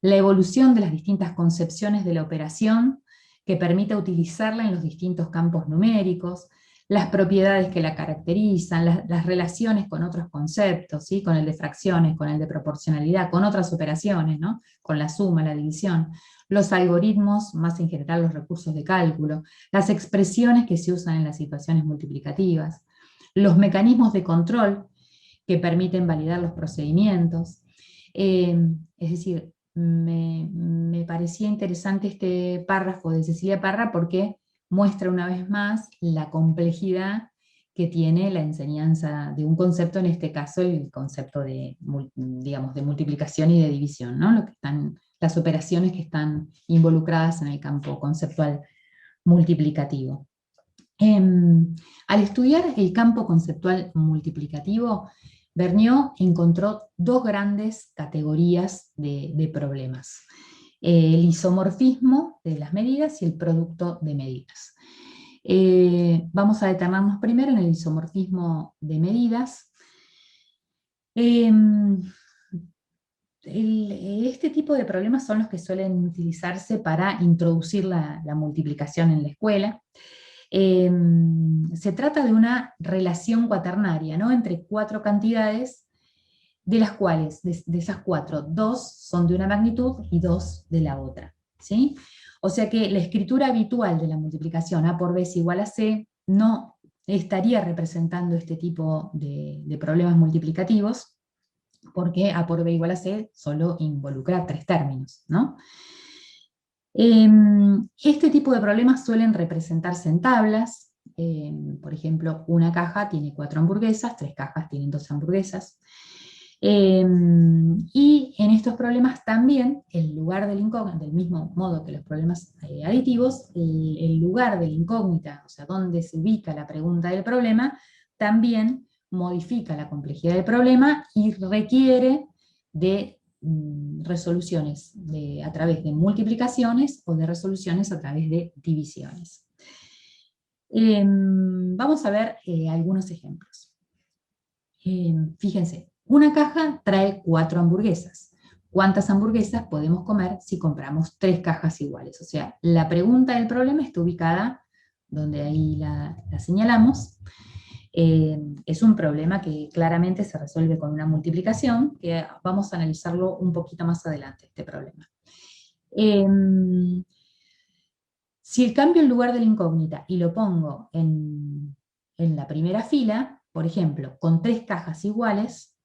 la evolución de las distintas concepciones de la operación que permita utilizarla en los distintos campos numéricos, las propiedades que la caracterizan, las relaciones con otros conceptos, ¿sí? Con el de fracciones, con el de proporcionalidad, con otras operaciones, ¿no? Con la suma, la división, los algoritmos, más en general los recursos de cálculo, las expresiones que se usan en las situaciones multiplicativas, los mecanismos de control que permiten validar los procedimientos. Es decir, me parecía interesante este párrafo de Cecilia Parra porque muestra una vez más la complejidad que tiene la enseñanza de un concepto, en este caso el concepto de, digamos, de multiplicación y de división, ¿no? Las operaciones que están involucradas en el campo conceptual multiplicativo. Al estudiar el campo conceptual multiplicativo, Vergniaud encontró dos grandes categorías de problemas: el isomorfismo de las medidas y el producto de medidas. Vamos a detenernos primero en el isomorfismo de medidas. Este tipo de problemas son los que suelen utilizarse para introducir la multiplicación en la escuela. Se trata de una relación cuaternaria, ¿no? Entre 4 cantidades, de las cuales, de esas 4, 2 son de una magnitud y 2 de la otra, ¿sí? O sea que la escritura habitual de la multiplicación A por B es igual a C no estaría representando este tipo de problemas multiplicativos, porque A por B igual a C solo involucra 3 términos, ¿no? Este tipo de problemas suelen representarse en tablas. Por ejemplo, una caja tiene 4 hamburguesas, 3 cajas tienen 2 hamburguesas. Y en estos problemas también, el lugar del incógnito, del mismo modo que los problemas aditivos, el lugar de la incógnita, o sea, donde se ubica la pregunta del problema, también modifica la complejidad del problema y requiere de resoluciones a través de multiplicaciones o de resoluciones a través de divisiones. Vamos a ver algunos ejemplos. Fíjense, una caja trae 4 hamburguesas. ¿Cuántas hamburguesas podemos comer si compramos 3 cajas iguales? O sea, la pregunta del problema está ubicada donde ahí la señalamos. Es un problema que claramente se resuelve con una multiplicación, que vamos a analizarlo un poquito más adelante, este problema. Si cambio el lugar de la incógnita y lo pongo en la primera fila, por ejemplo, con 3 cajas iguales,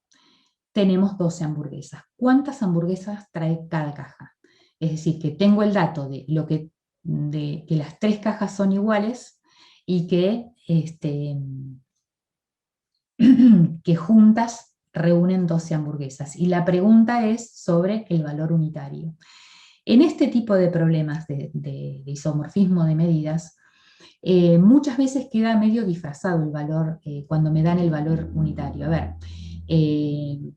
tenemos 12 hamburguesas. ¿Cuántas hamburguesas trae cada caja? Es decir, que tengo el dato de que las 3 cajas son iguales y que, que juntas reúnen 12 hamburguesas. Y la pregunta es sobre el valor unitario. En este tipo de problemas de isomorfismo de medidas, muchas veces queda medio disfrazado el valor cuando me dan el valor unitario. A ver,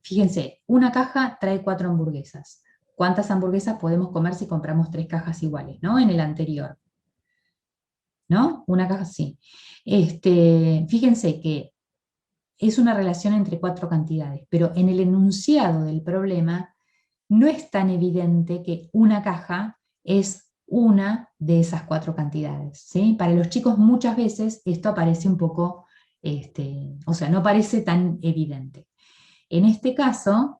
fíjense, una caja trae 4 hamburguesas. ¿Cuántas hamburguesas podemos comer si compramos 3 cajas iguales, ¿no? En el anterior. ¿No? Una caja sí. Fíjense que es una relación entre 4 cantidades, pero en el enunciado del problema no es tan evidente que una caja es una de esas 4 cantidades, ¿sí? Para los chicos muchas veces esto aparece un poco, o sea, no parece tan evidente. En este caso,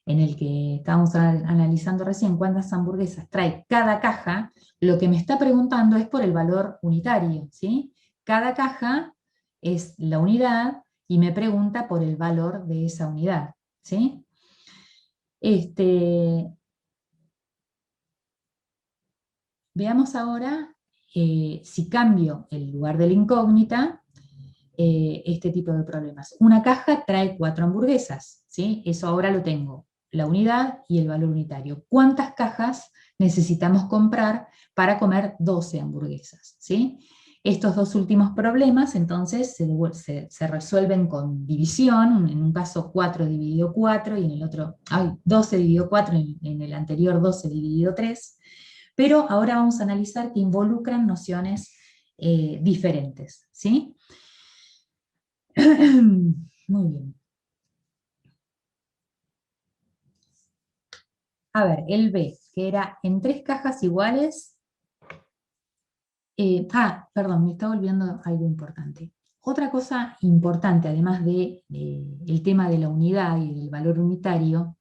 en el que estábamos analizando recién cuántas hamburguesas trae cada caja, lo que me está preguntando es por el valor unitario, ¿sí? Cada caja es la unidad y me pregunta por el valor de esa unidad, ¿sí? Veamos ahora si cambio el lugar de la incógnita, este tipo de problemas. Una caja trae 4 hamburguesas, ¿sí? Eso ahora lo tengo, la unidad y el valor unitario. ¿Cuántas cajas necesitamos comprar para comer 12 hamburguesas? ¿Sí? Estos dos últimos problemas entonces se resuelven con división, en un caso 4 dividido 4 y en el otro 12 dividido 4, en el anterior 12 dividido 3, pero ahora vamos a analizar que involucran nociones diferentes, ¿sí? Muy bien. A ver, el B, que era en 3 cajas iguales. Perdón, me estaba olvidando algo importante. Otra cosa importante, además el tema de la unidad y del valor unitario,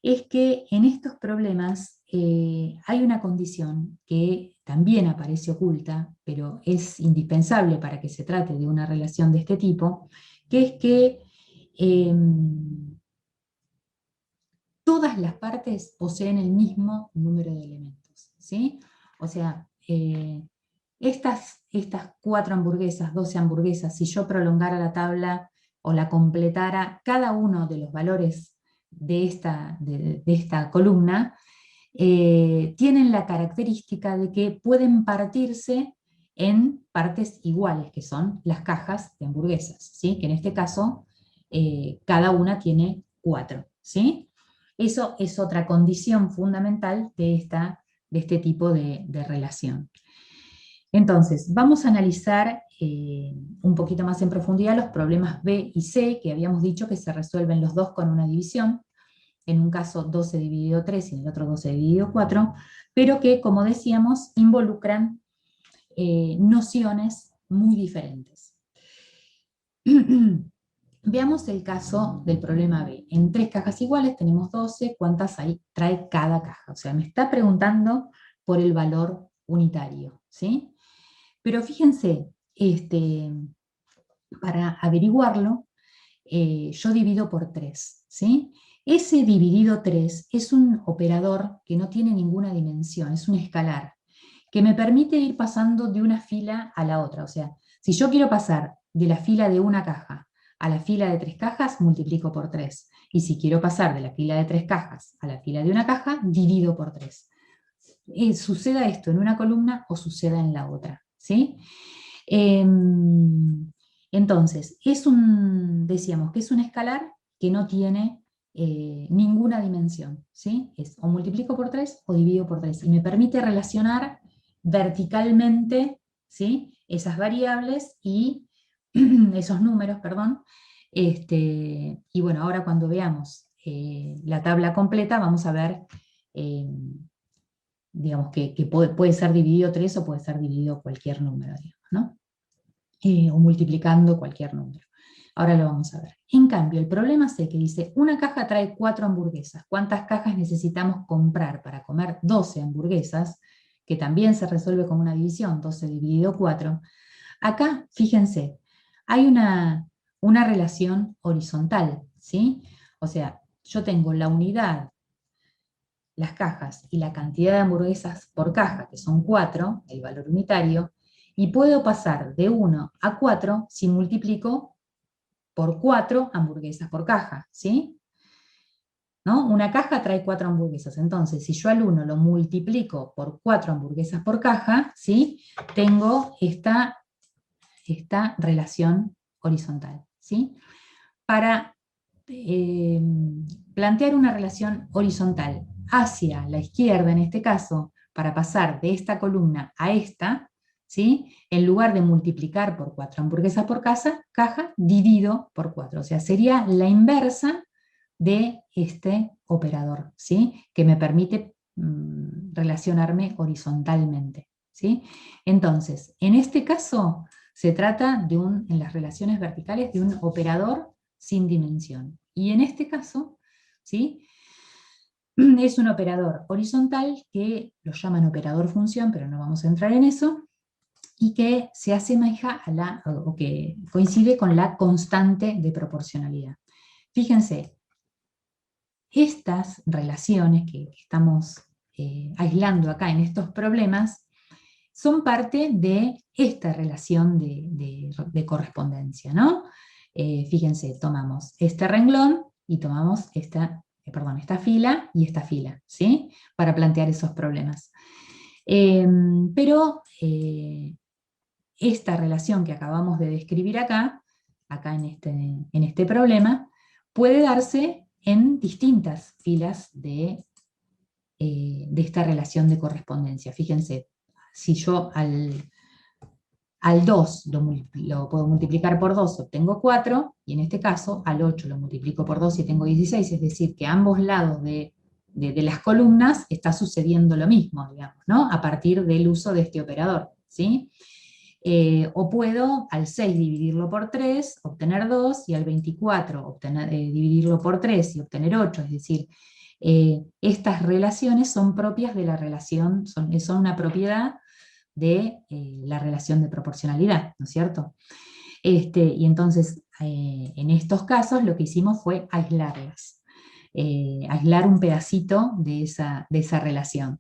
es que en estos problemas hay una condición que también aparece oculta, pero es indispensable para que se trate de una relación de este tipo, que es que todas las partes poseen el mismo número de elementos, ¿sí? O sea, estas 4 hamburguesas, 12 hamburguesas, si yo prolongara la tabla o la completara, cada uno de los valores de esta columna tienen la característica de que pueden partirse en partes iguales, que son las cajas de hamburguesas, ¿sí? Que en este caso cada una tiene 4, ¿sí? Eso es otra condición fundamental de este tipo de relación. Entonces, vamos a analizar un poquito más en profundidad los problemas B y C, que habíamos dicho que se resuelven los dos con una división, en un caso 12 dividido 3 y en el otro 12 dividido 4, pero que, como decíamos, involucran nociones muy diferentes. Veamos el caso del problema B. En 3 cajas iguales tenemos 12, ¿cuántas trae cada caja? O sea, me está preguntando por el valor unitario, ¿sí? Pero fíjense, para averiguarlo, yo divido por 3, ¿sí? Ese dividido 3 es un operador que no tiene ninguna dimensión, es un escalar, que me permite ir pasando de una fila a la otra. O sea, si yo quiero pasar de la fila de una caja a la fila de 3 cajas, multiplico por 3. Y si quiero pasar de la fila de 3 cajas a la fila de una caja, divido por 3. Suceda esto en una columna o suceda en la otra, ¿sí? Entonces, decíamos que es un escalar que no tiene ninguna dimensión, ¿sí? Es o multiplico por 3 o divido por 3, y me permite relacionar verticalmente, ¿sí? esas variables y esos números, perdón. Y bueno, ahora cuando veamos la tabla completa, vamos a ver, digamos, que puede ser dividido 3 o puede ser dividido cualquier número, digamos, ¿no? O multiplicando cualquier número. Ahora lo vamos a ver. En cambio, el problema C que dice, una caja trae 4 hamburguesas. ¿Cuántas cajas necesitamos comprar para comer 12 hamburguesas? Que también se resuelve con una división, 12 dividido 4. Acá, fíjense, hay una relación horizontal, ¿sí? O sea, yo tengo la unidad, las cajas y la cantidad de hamburguesas por caja, que son 4, el valor unitario, y puedo pasar de 1 a 4 si multiplico por 4 hamburguesas por caja, ¿sí? ¿No? Una caja trae 4 hamburguesas, entonces si yo al 1 lo multiplico por 4 hamburguesas por caja, ¿sí? Tengo esta relación horizontal, ¿sí? Para plantear una relación horizontal hacia la izquierda, en este caso, para pasar de esta columna a esta, ¿sí? En lugar de multiplicar por 4 hamburguesas por caja, divido por 4. O sea, sería la inversa de este operador, ¿sí? Que me permite relacionarme horizontalmente, ¿sí? Entonces, en este caso, se trata en las relaciones verticales, de un operador sin dimensión. Y en este caso, ¿sí? Es un operador horizontal que lo llaman operador función, pero no vamos a entrar en eso, y que se asemeja o que coincide con la constante de proporcionalidad. Fíjense, estas relaciones que estamos aislando acá en estos problemas son parte de esta relación de correspondencia, ¿no? Fíjense, tomamos este renglón y tomamos esta fila y esta fila, ¿sí? Para plantear esos problemas. Pero esta relación que acabamos de describir acá en este problema, puede darse en distintas filas de esta relación de correspondencia. Fíjense, si yo al 2 lo puedo multiplicar por 2, obtengo 4, y en este caso al 8 lo multiplico por 2 y tengo 16, es decir, que a ambos lados de las columnas está sucediendo lo mismo, digamos, ¿no? A partir del uso de este operador, ¿sí? O puedo al 6 dividirlo por 3, obtener 2, y al 24 dividirlo por 3 y obtener 8, es decir, estas relaciones son propias de la relación, son una propiedad de la relación de proporcionalidad, ¿no es cierto? Y entonces, en estos casos lo que hicimos fue aislarlas, aislar un pedacito de esa relación.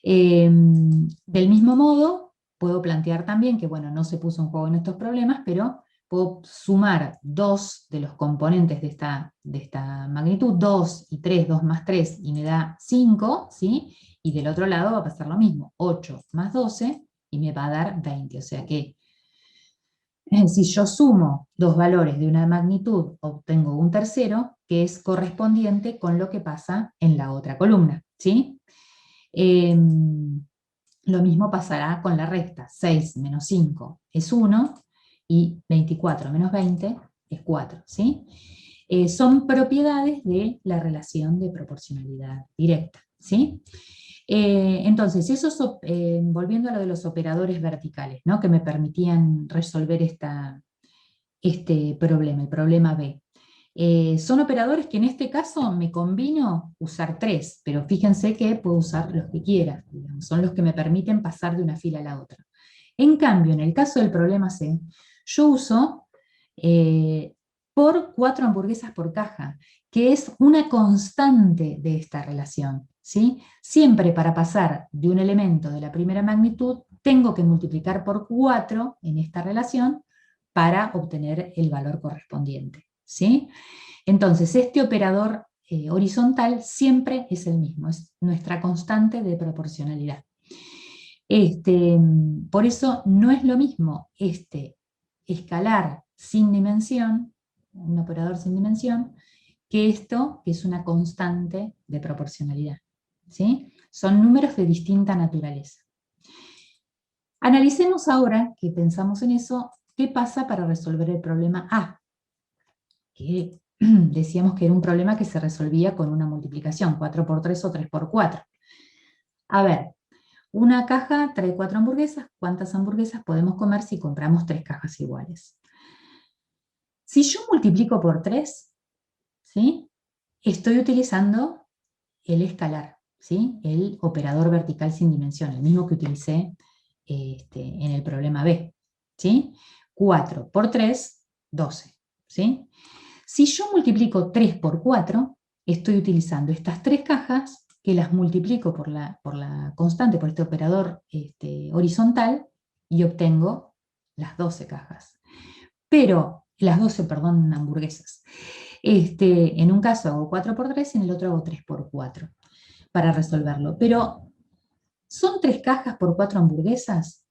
Del mismo modo, puedo plantear también que, bueno, no se puso en juego en estos problemas, pero puedo sumar 2 de los componentes de esta magnitud, 2 y 3, 2 más 3, y me da 5, ¿sí? Y del otro lado va a pasar lo mismo, 8 más 12, y me va a dar 20. O sea que, si yo sumo dos valores de una magnitud, obtengo un tercero, que es correspondiente con lo que pasa en la otra columna, ¿sí? Lo mismo pasará con la recta. 6 menos 5 es 1, y 24 menos 20 es 4, ¿sí? Son propiedades de la relación de proporcionalidad directa, ¿sí? Entonces, volviendo a lo de los operadores verticales, ¿no? Que me permitían resolver este problema, el problema B. Son operadores que en este caso me convino usar 3, pero fíjense que puedo usar los que quiera, digamos, son los que me permiten pasar de una fila a la otra. En cambio, en el caso del problema C, yo uso por 4 hamburguesas por caja, que es una constante de esta relación, ¿sí? Siempre para pasar de un elemento de la primera magnitud, tengo que multiplicar por 4 en esta relación para obtener el valor correspondiente, ¿sí? Entonces, este operador horizontal siempre es el mismo, es nuestra constante de proporcionalidad. Por eso no es lo mismo escalar sin dimensión, un operador sin dimensión, que esto, que es una constante de proporcionalidad, ¿sí? Son números de distinta naturaleza. Analicemos ahora que pensamos en eso, qué pasa para resolver el problema A, que decíamos que era un problema que se resolvía con una multiplicación, 4 por 3 o 3 por 4. A ver, una caja trae 4 hamburguesas, ¿cuántas hamburguesas podemos comer si compramos 3 cajas iguales? Si yo multiplico por 3, ¿sí? Estoy utilizando el escalar, ¿sí? El operador vertical sin dimensión, el mismo que utilicé en el problema B, ¿sí? 4 por 3, 12, ¿sí? Si yo multiplico 3 por 4, estoy utilizando estas 3 cajas que las multiplico por la constante, por este operador horizontal, y obtengo las 12 cajas. Pero, las 12, perdón, hamburguesas. En un caso hago 4 por 3 y en el otro hago 3 por 4 para resolverlo. Pero, ¿son 3 cajas por 4 hamburguesas?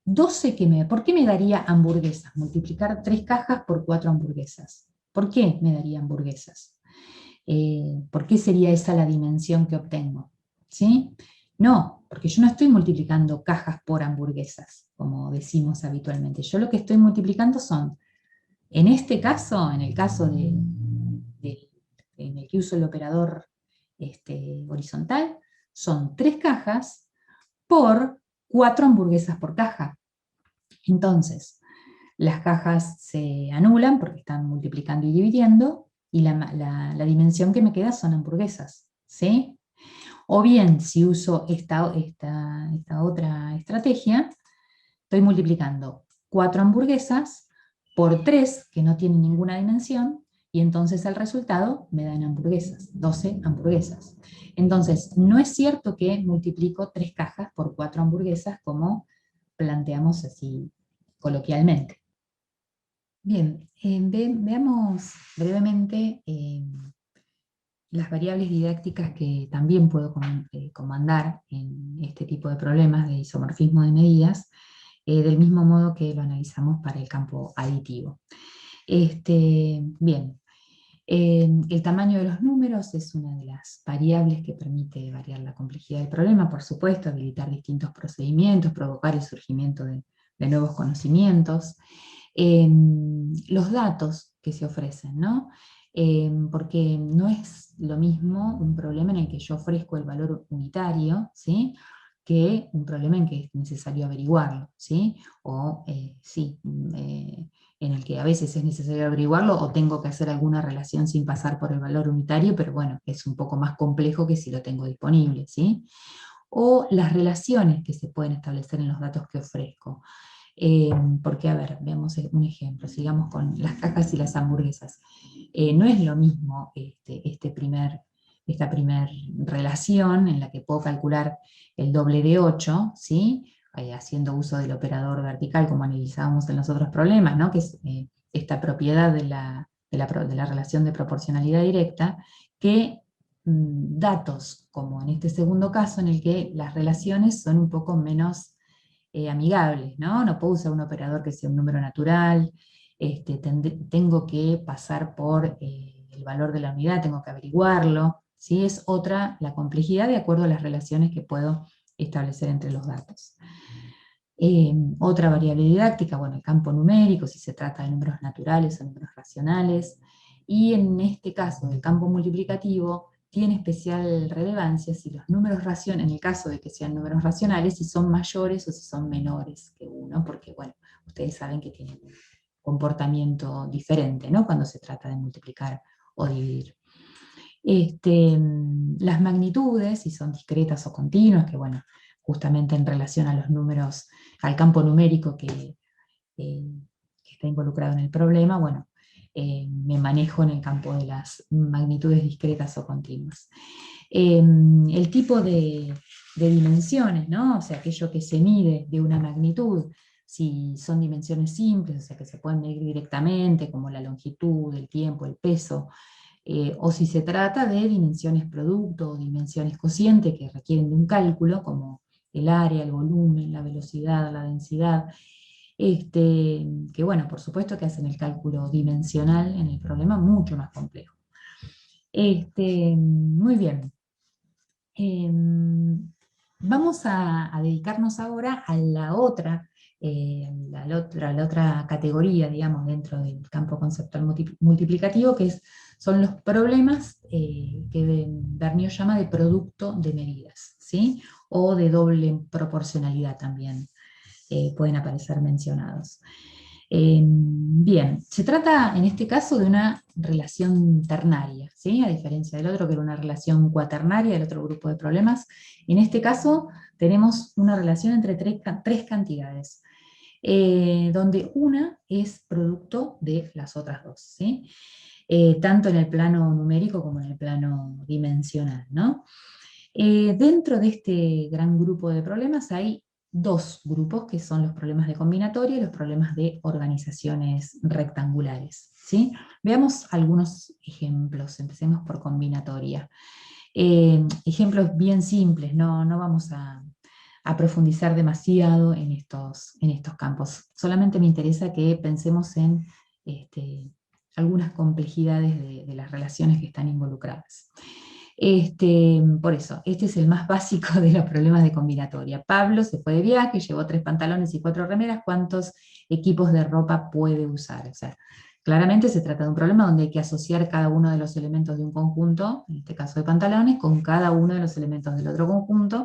12 ¿por qué me daría hamburguesas? Multiplicar 3 cajas por 4 hamburguesas. ¿Por qué me daría hamburguesas? ¿Por qué sería esa la dimensión que obtengo? ¿Sí? No, porque yo no estoy multiplicando cajas por hamburguesas, como decimos habitualmente. Yo lo que estoy multiplicando son, en este caso, en el caso en el que uso el operador horizontal, son 3 cajas por 4 hamburguesas por caja. Entonces, las cajas se anulan porque están multiplicando y dividiendo, y la dimensión que me queda son hamburguesas, ¿sí? O bien, si uso esta otra estrategia, estoy multiplicando 4 hamburguesas por 3, que no tienen ninguna dimensión, y entonces el resultado me dan hamburguesas, 12 hamburguesas. Entonces, no es cierto que multiplico 3 cajas por 4 hamburguesas, como planteamos así coloquialmente. Bien, veamos brevemente las variables didácticas que también puedo comandar en este tipo de problemas de isomorfismo de medidas, del mismo modo que lo analizamos para el campo aditivo. Bien, el tamaño de los números es una de las variables que permite variar la complejidad del problema, por supuesto, habilitar distintos procedimientos, provocar el surgimiento de nuevos conocimientos. Los datos que se ofrecen, ¿no? Porque no es lo mismo un problema en el que yo ofrezco el valor unitario, ¿sí? Que un problema en que es necesario averiguarlo, ¿sí? O en el que a veces es necesario averiguarlo o tengo que hacer alguna relación sin pasar por el valor unitario, pero bueno, es un poco más complejo que si lo tengo disponible, ¿sí? O las relaciones que se pueden establecer en los datos que ofrezco. Porque, a ver, veamos un ejemplo, sigamos con las cajas y las hamburguesas. No es lo mismo esta primer relación en la que puedo calcular el doble de 8, ¿sí? Haciendo uso del operador vertical como analizábamos en los otros problemas, ¿no? Que es esta propiedad de la relación de proporcionalidad directa, que datos como en este segundo caso en el que las relaciones son un poco menos amigables, ¿no? No puedo usar un operador que sea un número natural, tengo que pasar por el valor de la unidad, tengo que averiguarlo, ¿sí? Es otra la complejidad de acuerdo a las relaciones que puedo establecer entre los datos. Otra variable didáctica, bueno, el campo numérico, si se trata de números naturales o números racionales, y en este caso del campo multiplicativo, tiene especial relevancia si los números racionales, en el caso de que sean números racionales, si son mayores o si son menores que 1, porque bueno, ustedes saben que tienen un comportamiento diferente, ¿no? Cuando se trata de multiplicar o dividir. Las magnitudes, si son discretas o continuas, que bueno, justamente en relación a los números, al campo numérico que está involucrado en el problema, bueno, me manejo en el campo de las magnitudes discretas o continuas. El tipo de dimensiones, ¿no? O sea, aquello que se mide de una magnitud, si son dimensiones simples, o sea, que se pueden medir directamente, como la longitud, el tiempo, el peso, o si se trata de dimensiones producto o dimensiones cociente que requieren de un cálculo, como el área, el volumen, la velocidad, la densidad, que bueno, por supuesto que hacen el cálculo dimensional en el problema mucho más complejo. Muy bien. Vamos a dedicarnos ahora a la otra categoría, digamos, dentro del campo conceptual multiplicativo, son los problemas que Bernio llama de producto de medidas, ¿sí? O de doble proporcionalidad también pueden aparecer mencionados. Bien, se trata en este caso de una relación ternaria, ¿sí? A diferencia del otro que era una relación cuaternaria, del otro grupo de problemas. En este caso tenemos una relación entre tres cantidades, donde una es producto de las otras dos, ¿sí? Tanto en el plano numérico como en el plano dimensional, ¿no? Dentro de este gran grupo de problemas hay dos grupos, que son los problemas de combinatoria y los problemas de organizaciones rectangulares, ¿sí? Veamos algunos ejemplos, empecemos por combinatoria. Ejemplos bien simples, no vamos a profundizar demasiado en estos campos. Solamente me interesa que pensemos en algunas complejidades de las relaciones que están involucradas. Por eso, este es el más básico de los problemas de combinatoria. Pablo se fue de viaje, llevó 3 pantalones y 4 remeras, ¿cuántos equipos de ropa puede usar? O sea, claramente se trata de un problema donde hay que asociar cada uno de los elementos de un conjunto, en este caso de pantalones, con cada uno de los elementos del otro conjunto,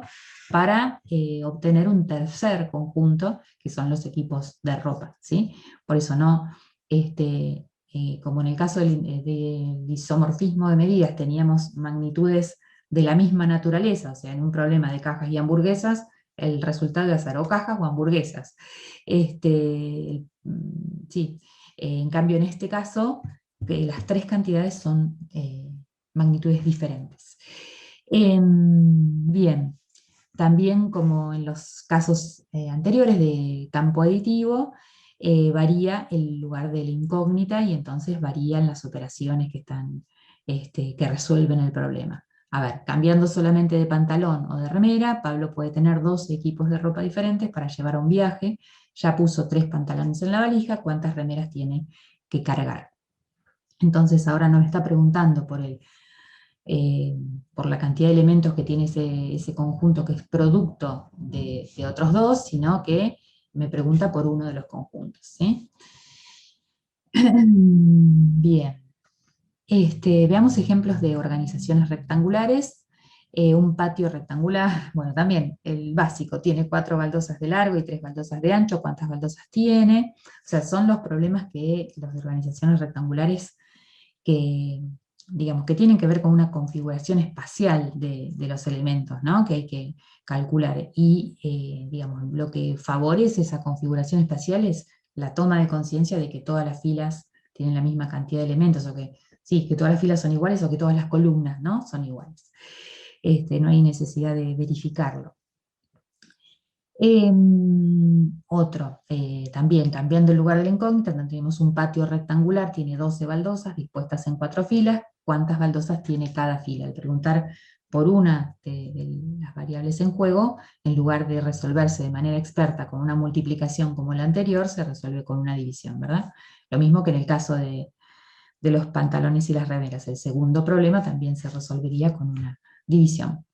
para obtener un tercer conjunto, que son los equipos de ropa, ¿sí? Por eso no, como en el caso del isomorfismo de medidas, teníamos magnitudes de la misma naturaleza, o sea, en un problema de cajas y hamburguesas, el resultado iba a ser o cajas o hamburguesas. Sí, en cambio en este caso, las tres cantidades son magnitudes diferentes. Bien, también como en los casos anteriores de campo aditivo, varía el lugar de la incógnita y entonces varían las operaciones que resuelven el problema. A ver, cambiando solamente de pantalón o de remera, Pablo puede tener 2 equipos de ropa diferentes para llevar a un viaje, ya puso 3 pantalones en la valija, ¿cuántas remeras tiene que cargar? Entonces ahora no me está preguntando por la cantidad de elementos que tiene ese conjunto que es producto de otros dos, sino que me pregunta por uno de los conjuntos, ¿sí? Bien, veamos ejemplos de organizaciones rectangulares. Un patio rectangular, bueno, también el básico, tiene 4 baldosas de largo y 3 baldosas de ancho, ¿cuántas baldosas tiene? O sea, son los problemas que los de organizaciones rectangulares que, digamos, que tienen que ver con una configuración espacial de los elementos, ¿no? Que hay que calcular. Y, digamos, lo que favorece esa configuración espacial es la toma de conciencia de que todas las filas tienen la misma cantidad de elementos, o que, sí, que todas las filas son iguales, o que todas las columnas, ¿no? Son iguales. No hay necesidad de verificarlo. También cambiando el lugar de la incógnita, tenemos un patio rectangular, tiene 12 baldosas dispuestas en 4 filas, ¿cuántas baldosas tiene cada fila? Al preguntar por una de las variables en juego, en lugar de resolverse de manera experta con una multiplicación como la anterior, se resuelve con una división, ¿verdad? Lo mismo que en el caso de los pantalones y las remeras. El segundo problema también se resolvería con una división.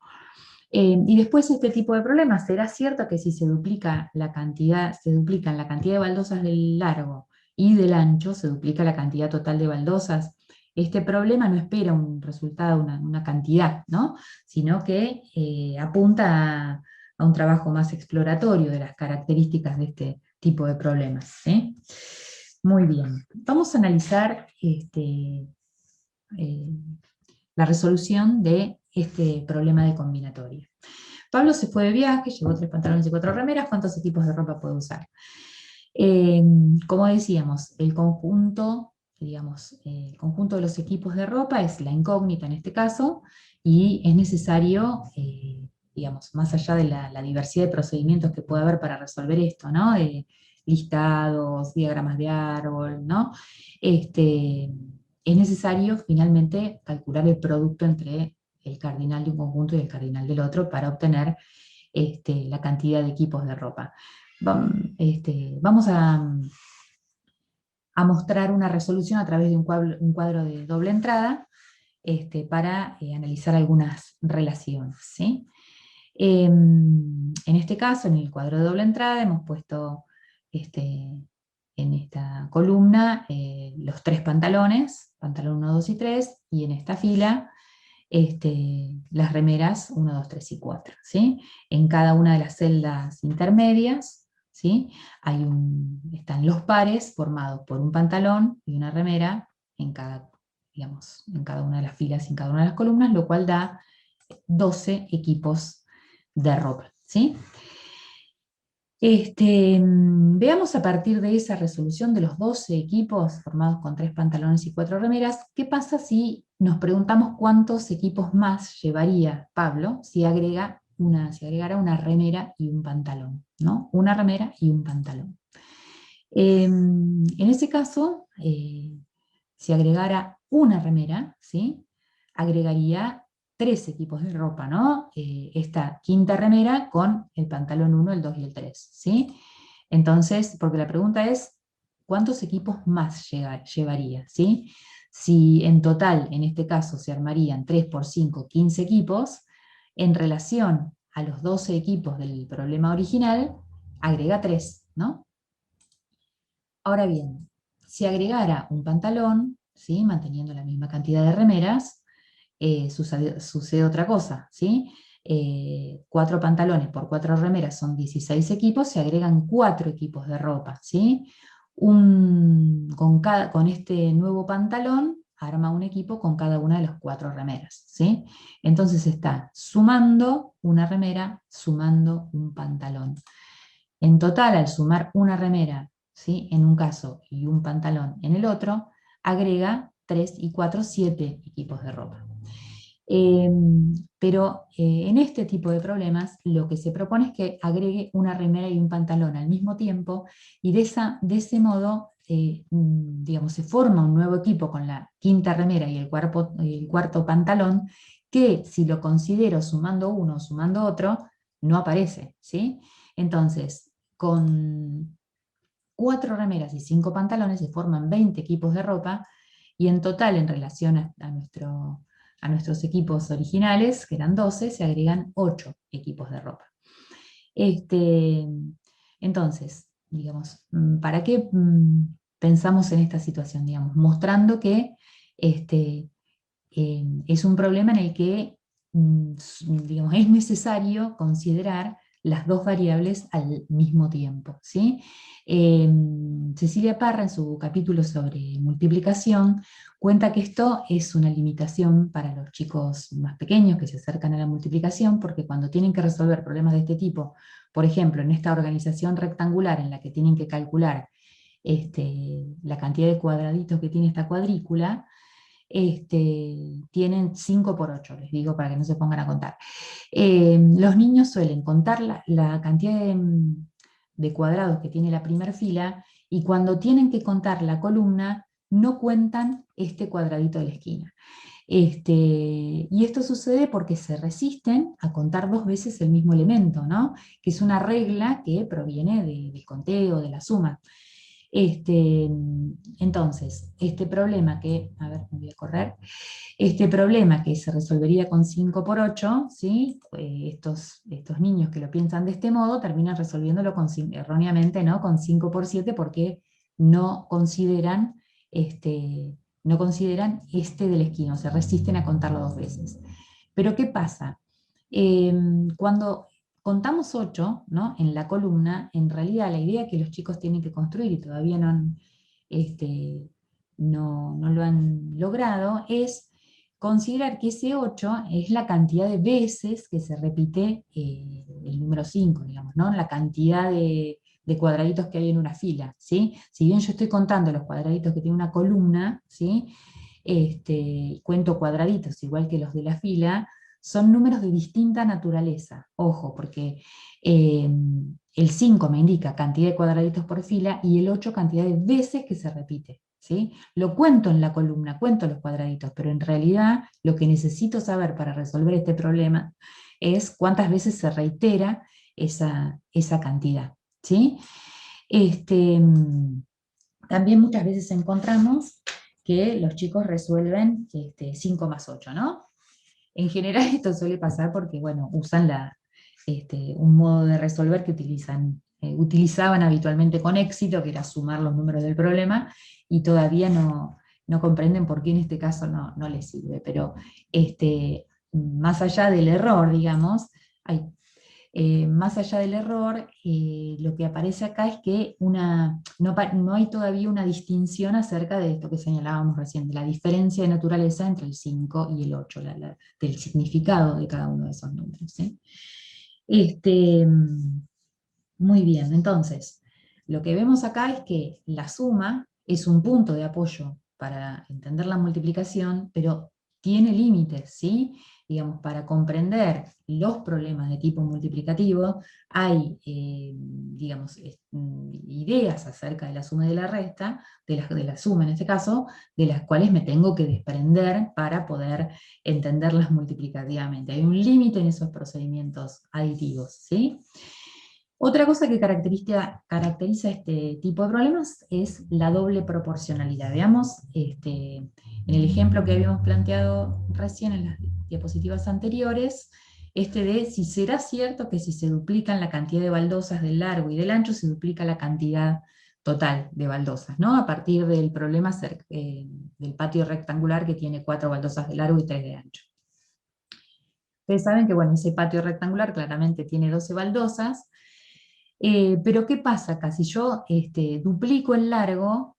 Y después este tipo de problemas, ¿será cierto que si se duplican la cantidad de baldosas del largo y del ancho, se duplica la cantidad total de baldosas? Este problema no espera un resultado, una cantidad, ¿no? Sino que apunta a un trabajo más exploratorio de las características de este tipo de problemas, ¿sí? Muy bien, vamos a analizar la resolución de este problema de combinatoria. Pablo se fue de viaje, llevó 3 pantalones y 4 remeras, ¿cuántos equipos de ropa puede usar? Como decíamos, el conjunto, digamos, el conjunto de los equipos de ropa es la incógnita en este caso, y es necesario, digamos, más allá de la diversidad de procedimientos que puede haber para resolver esto, ¿no? Listados, diagramas de árbol, ¿no? Es necesario finalmente calcular el producto entre el cardinal de un conjunto y el cardinal del otro para obtener la cantidad de equipos de ropa. Vamos a mostrar una resolución a través de un cuadro de doble entrada para analizar algunas relaciones, ¿sí? En este caso, en el cuadro de doble entrada, hemos puesto en esta columna los 3 pantalones, pantalón 1, 2 y 3, y en esta fila las remeras 1, 2, 3 y 4. ¿Sí? En cada una de las celdas intermedias, ¿sí? Están los pares formados por un pantalón y una remera en cada, digamos, en cada una de las filas y en cada una de las columnas, lo cual da 12 equipos de ropa. ¿Sí? Veamos a partir de esa resolución de los 12 equipos formados con 3 pantalones y 4 remeras, ¿qué pasa si nos preguntamos cuántos equipos más llevaría Pablo si agregara una remera y un pantalón, ¿no? Una remera y un pantalón. En ese caso, si agregara una remera, ¿sí? Agregaría 3 equipos de ropa, ¿no? Esta quinta remera con el pantalón 1, el 2 y el 3, ¿sí? Entonces, porque la pregunta es, ¿cuántos equipos más llevaría, ¿sí? Si en total, en este caso, se armarían 3 por 5, 15 equipos, en relación a los 12 equipos del problema original, agrega 3, ¿no? Ahora bien, si agregara un pantalón, ¿sí? Manteniendo la misma cantidad de remeras, sucede otra cosa, ¿sí? 4 pantalones por 4 remeras son 16 equipos, se agregan 4 equipos de ropa, ¿sí? Con este nuevo pantalón arma un equipo con cada una de las 4 remeras, ¿sí? Entonces está sumando una remera, sumando un pantalón. En total, al sumar una remera, ¿sí? En un caso y un pantalón en el otro, agrega 3 y 4, 7 equipos de ropa. Pero en este tipo de problemas lo que se propone es que agregue una remera y un pantalón al mismo tiempo, y de ese modo digamos, se forma un nuevo equipo con la quinta remera y el cuarto pantalón, que si lo considero sumando uno o sumando otro, no aparece, ¿sí? Entonces, con 4 remeras y 5 pantalones se forman 20 equipos de ropa, y en total, en relación a nuestros equipos originales, que eran 12, se agregan 8 equipos de ropa. Entonces, digamos, ¿para qué pensamos en esta situación? Digamos, mostrando que es un problema en el que digamos, es necesario considerar las 2 variables al mismo tiempo, ¿sí? Cecilia Parra, en su capítulo sobre multiplicación, cuenta que esto es una limitación para los chicos más pequeños que se acercan a la multiplicación, porque cuando tienen que resolver problemas de este tipo, por ejemplo, en esta organización rectangular en la que tienen que calcular la cantidad de cuadraditos que tiene esta cuadrícula, tienen 5 por 8, les digo para que no se pongan a contar. Los niños suelen contar la cantidad de cuadrados que tiene la primera fila, y cuando tienen que contar la columna, no cuentan este cuadradito de la esquina. Y esto sucede porque se resisten a contar 2 veces el mismo elemento, ¿no? Que es una regla que proviene del conteo, de la suma. Entonces, este problema que, a ver, me voy a correr, este problema que se resolvería con 5 por 8, ¿sí? Estos niños que lo piensan de este modo terminan resolviéndolo erróneamente, ¿no? Con 5 por 7, porque no consideran de la esquina, se resisten a contarlo 2 veces. Pero ¿qué pasa? Cuando contamos 8, ¿no? En la columna, en realidad la idea que los chicos tienen que construir, y todavía no lo han logrado, es considerar que ese 8 es la cantidad de veces que se repite el número 5, digamos, ¿no? La cantidad de cuadraditos que hay en una fila, ¿sí? Si bien yo estoy contando los cuadraditos que tiene una columna, ¿sí? Cuento cuadraditos igual que los de la fila, son números de distinta naturaleza. Ojo, porque el 5 me indica cantidad de cuadraditos por fila, y el 8 cantidad de veces que se repite, ¿sí? Lo cuento en la columna, cuento los cuadraditos, pero en realidad lo que necesito saber para resolver este problema es cuántas veces se reitera esa cantidad, ¿sí? También muchas veces encontramos que los chicos resuelven 5 más 8, ¿no? En general esto suele pasar porque, bueno, usan un modo de resolver que utilizaban habitualmente con éxito, que era sumar los números del problema, y todavía no comprenden por qué en este caso no les sirve. Pero más allá del error, digamos, lo que aparece acá es que no hay todavía una distinción acerca de esto que señalábamos recién, de la diferencia de naturaleza entre el 5 y el 8, del significado de cada uno de esos números, ¿sí? Muy bien, entonces, lo que vemos acá es que la suma es un punto de apoyo para entender la multiplicación, pero tiene límites, ¿sí? Digamos, para comprender los problemas de tipo multiplicativo, hay, digamos, ideas acerca de la suma y de la resta, de la suma en este caso, de las cuales me tengo que desprender para poder entenderlas multiplicativamente. Hay un límite en esos procedimientos aditivos, ¿sí? Otra cosa que caracteriza este tipo de problemas es la doble proporcionalidad. Veamos, en el ejemplo que habíamos planteado recién en las diapositivas anteriores, de si será cierto que si se duplican la cantidad de baldosas del largo y del ancho, se duplica la cantidad total de baldosas, ¿no? A partir del problema del patio rectangular que tiene 4 baldosas de largo y 3 de ancho. Ustedes saben que, bueno, ese patio rectangular claramente tiene 12 baldosas, pero ¿qué pasa acá? Si yo duplico el largo,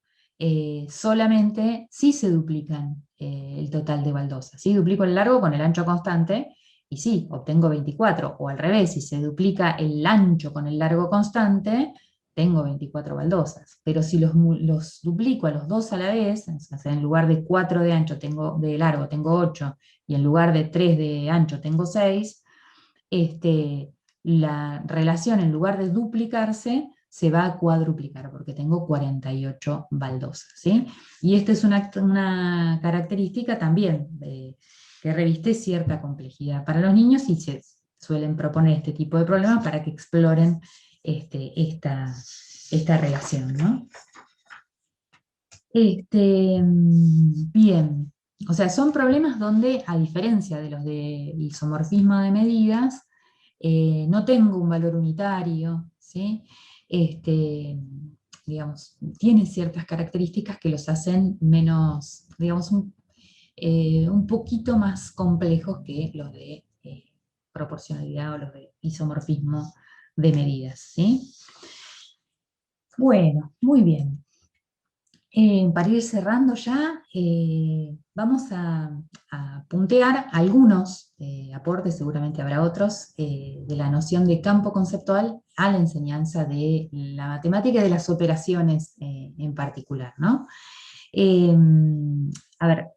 solamente sí se duplican el total de baldosas. ¿Sí? Duplico el largo con el ancho constante, y sí, obtengo 24. O al revés, si se duplica el ancho con el largo constante, tengo 24 baldosas. Pero si los duplico a los dos a la vez, o sea, en lugar de 4 de ancho de largo tengo 8, y en lugar de 3 de ancho tengo 6, la relación, en lugar de duplicarse, se va a cuadruplicar, porque tengo 48 baldosas, ¿sí? Y esta es una característica también que reviste cierta complejidad para los niños, y se suelen proponer este tipo de problemas para que exploren esta relación, ¿no? Bien, o sea, son problemas donde, a diferencia de los de isomorfismo de medidas, no tengo un valor unitario, ¿sí? Digamos, tiene ciertas características que los hacen menos, digamos, un poquito más complejos que los de proporcionalidad o los de isomorfismo de medidas, ¿sí? Bueno, muy bien. Para ir cerrando ya, vamos a puntear algunos aportes, seguramente habrá otros, de la noción de campo conceptual a la enseñanza de la matemática y de las operaciones en particular, ¿no? A ver,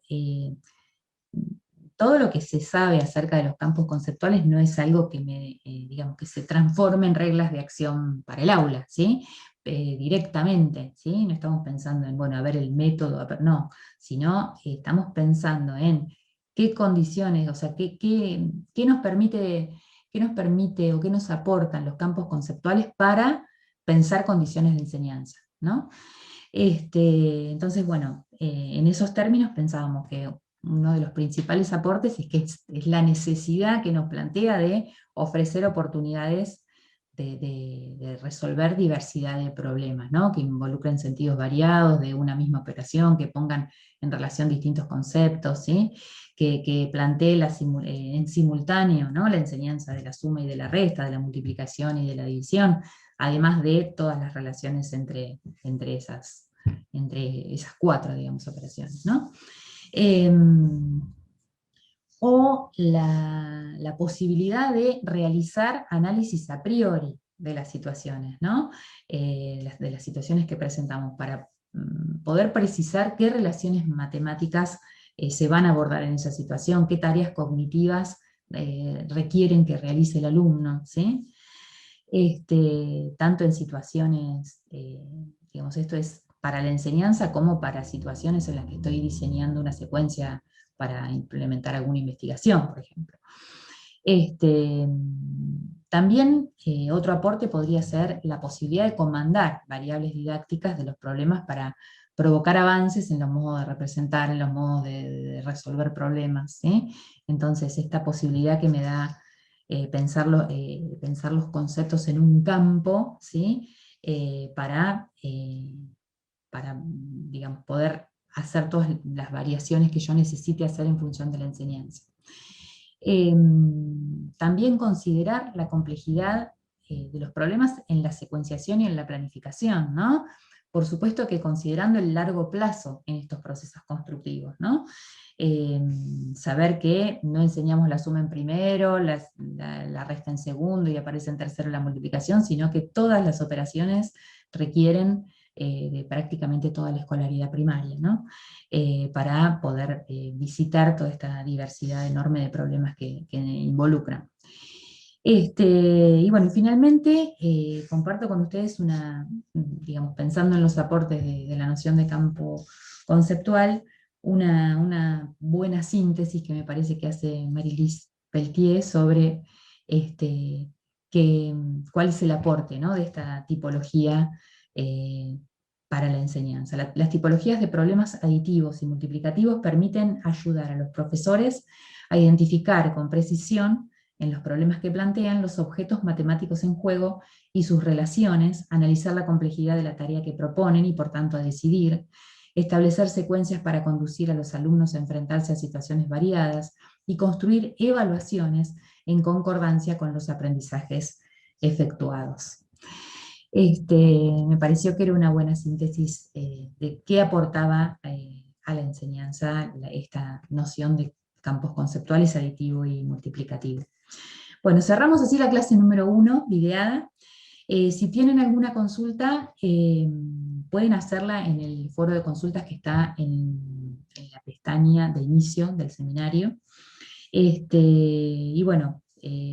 todo lo que se sabe acerca de los campos conceptuales no es algo que digamos, que se transforme en reglas de acción para el aula, ¿sí? Directamente, ¿sí? No estamos pensando en, bueno, a ver el método, no, sino estamos pensando en qué condiciones, o sea, qué nos permite o qué nos aportan los campos conceptuales para pensar condiciones de enseñanza, ¿no? Entonces, bueno, en esos términos pensábamos que uno de los principales aportes es que es la necesidad que nos plantea de ofrecer oportunidades de resolver diversidad de problemas, ¿no? Que involucren sentidos variados de una misma operación, que pongan en relación distintos conceptos, ¿sí? Que plantee en simultáneo, ¿no? La enseñanza de la suma y de la resta, de la multiplicación y de la división, además de todas las relaciones entre esas 4, digamos, operaciones, ¿no? O la posibilidad de realizar análisis a priori de las situaciones, ¿no? De las situaciones que presentamos, para poder precisar qué relaciones matemáticas se van a abordar en esa situación, qué tareas cognitivas requieren que realice el alumno, ¿sí? Tanto en situaciones, digamos, esto es para la enseñanza como para situaciones en las que estoy diseñando una secuencia para implementar alguna investigación, por ejemplo. También otro aporte podría ser la posibilidad de comandar variables didácticas de los problemas para provocar avances en los modos de representar, en los modos de resolver problemas, ¿sí? Entonces, esta posibilidad que me da pensar los conceptos en un campo, ¿sí? Para, digamos, poder hacer todas las variaciones que yo necesite hacer en función de la enseñanza. También considerar la complejidad de los problemas en la secuenciación y en la planificación, ¿no? Por supuesto que considerando el largo plazo en estos procesos constructivos, ¿no? Saber que no enseñamos la suma en primero, la resta en segundo y aparece en tercero la multiplicación, sino que todas las operaciones requieren de prácticamente toda la escolaridad primaria, ¿no? Para poder visitar toda esta diversidad enorme de problemas que involucran. Y bueno, finalmente comparto con ustedes digamos, pensando en los aportes de la noción de campo conceptual, una buena síntesis que me parece que hace Marie-Lise Pelletier sobre cuál es el aporte, ¿no?, de esta tipología para la enseñanza. Las tipologías de problemas aditivos y multiplicativos permiten ayudar a los profesores a identificar con precisión en los problemas que plantean los objetos matemáticos en juego y sus relaciones, analizar la complejidad de la tarea que proponen y por tanto a decidir, establecer secuencias para conducir a los alumnos a enfrentarse a situaciones variadas y construir evaluaciones en concordancia con los aprendizajes efectuados. Me pareció que era una buena síntesis de qué aportaba a la enseñanza esta noción de campos conceptuales aditivo y multiplicativo. Bueno, cerramos así la clase número 1, videada. Si tienen alguna consulta, pueden hacerla en el foro de consultas que está en la pestaña de inicio del seminario. Y bueno,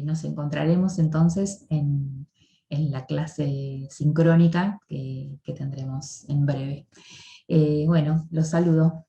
nos encontraremos entonces en la clase sincrónica que tendremos en breve. Bueno, los saludo.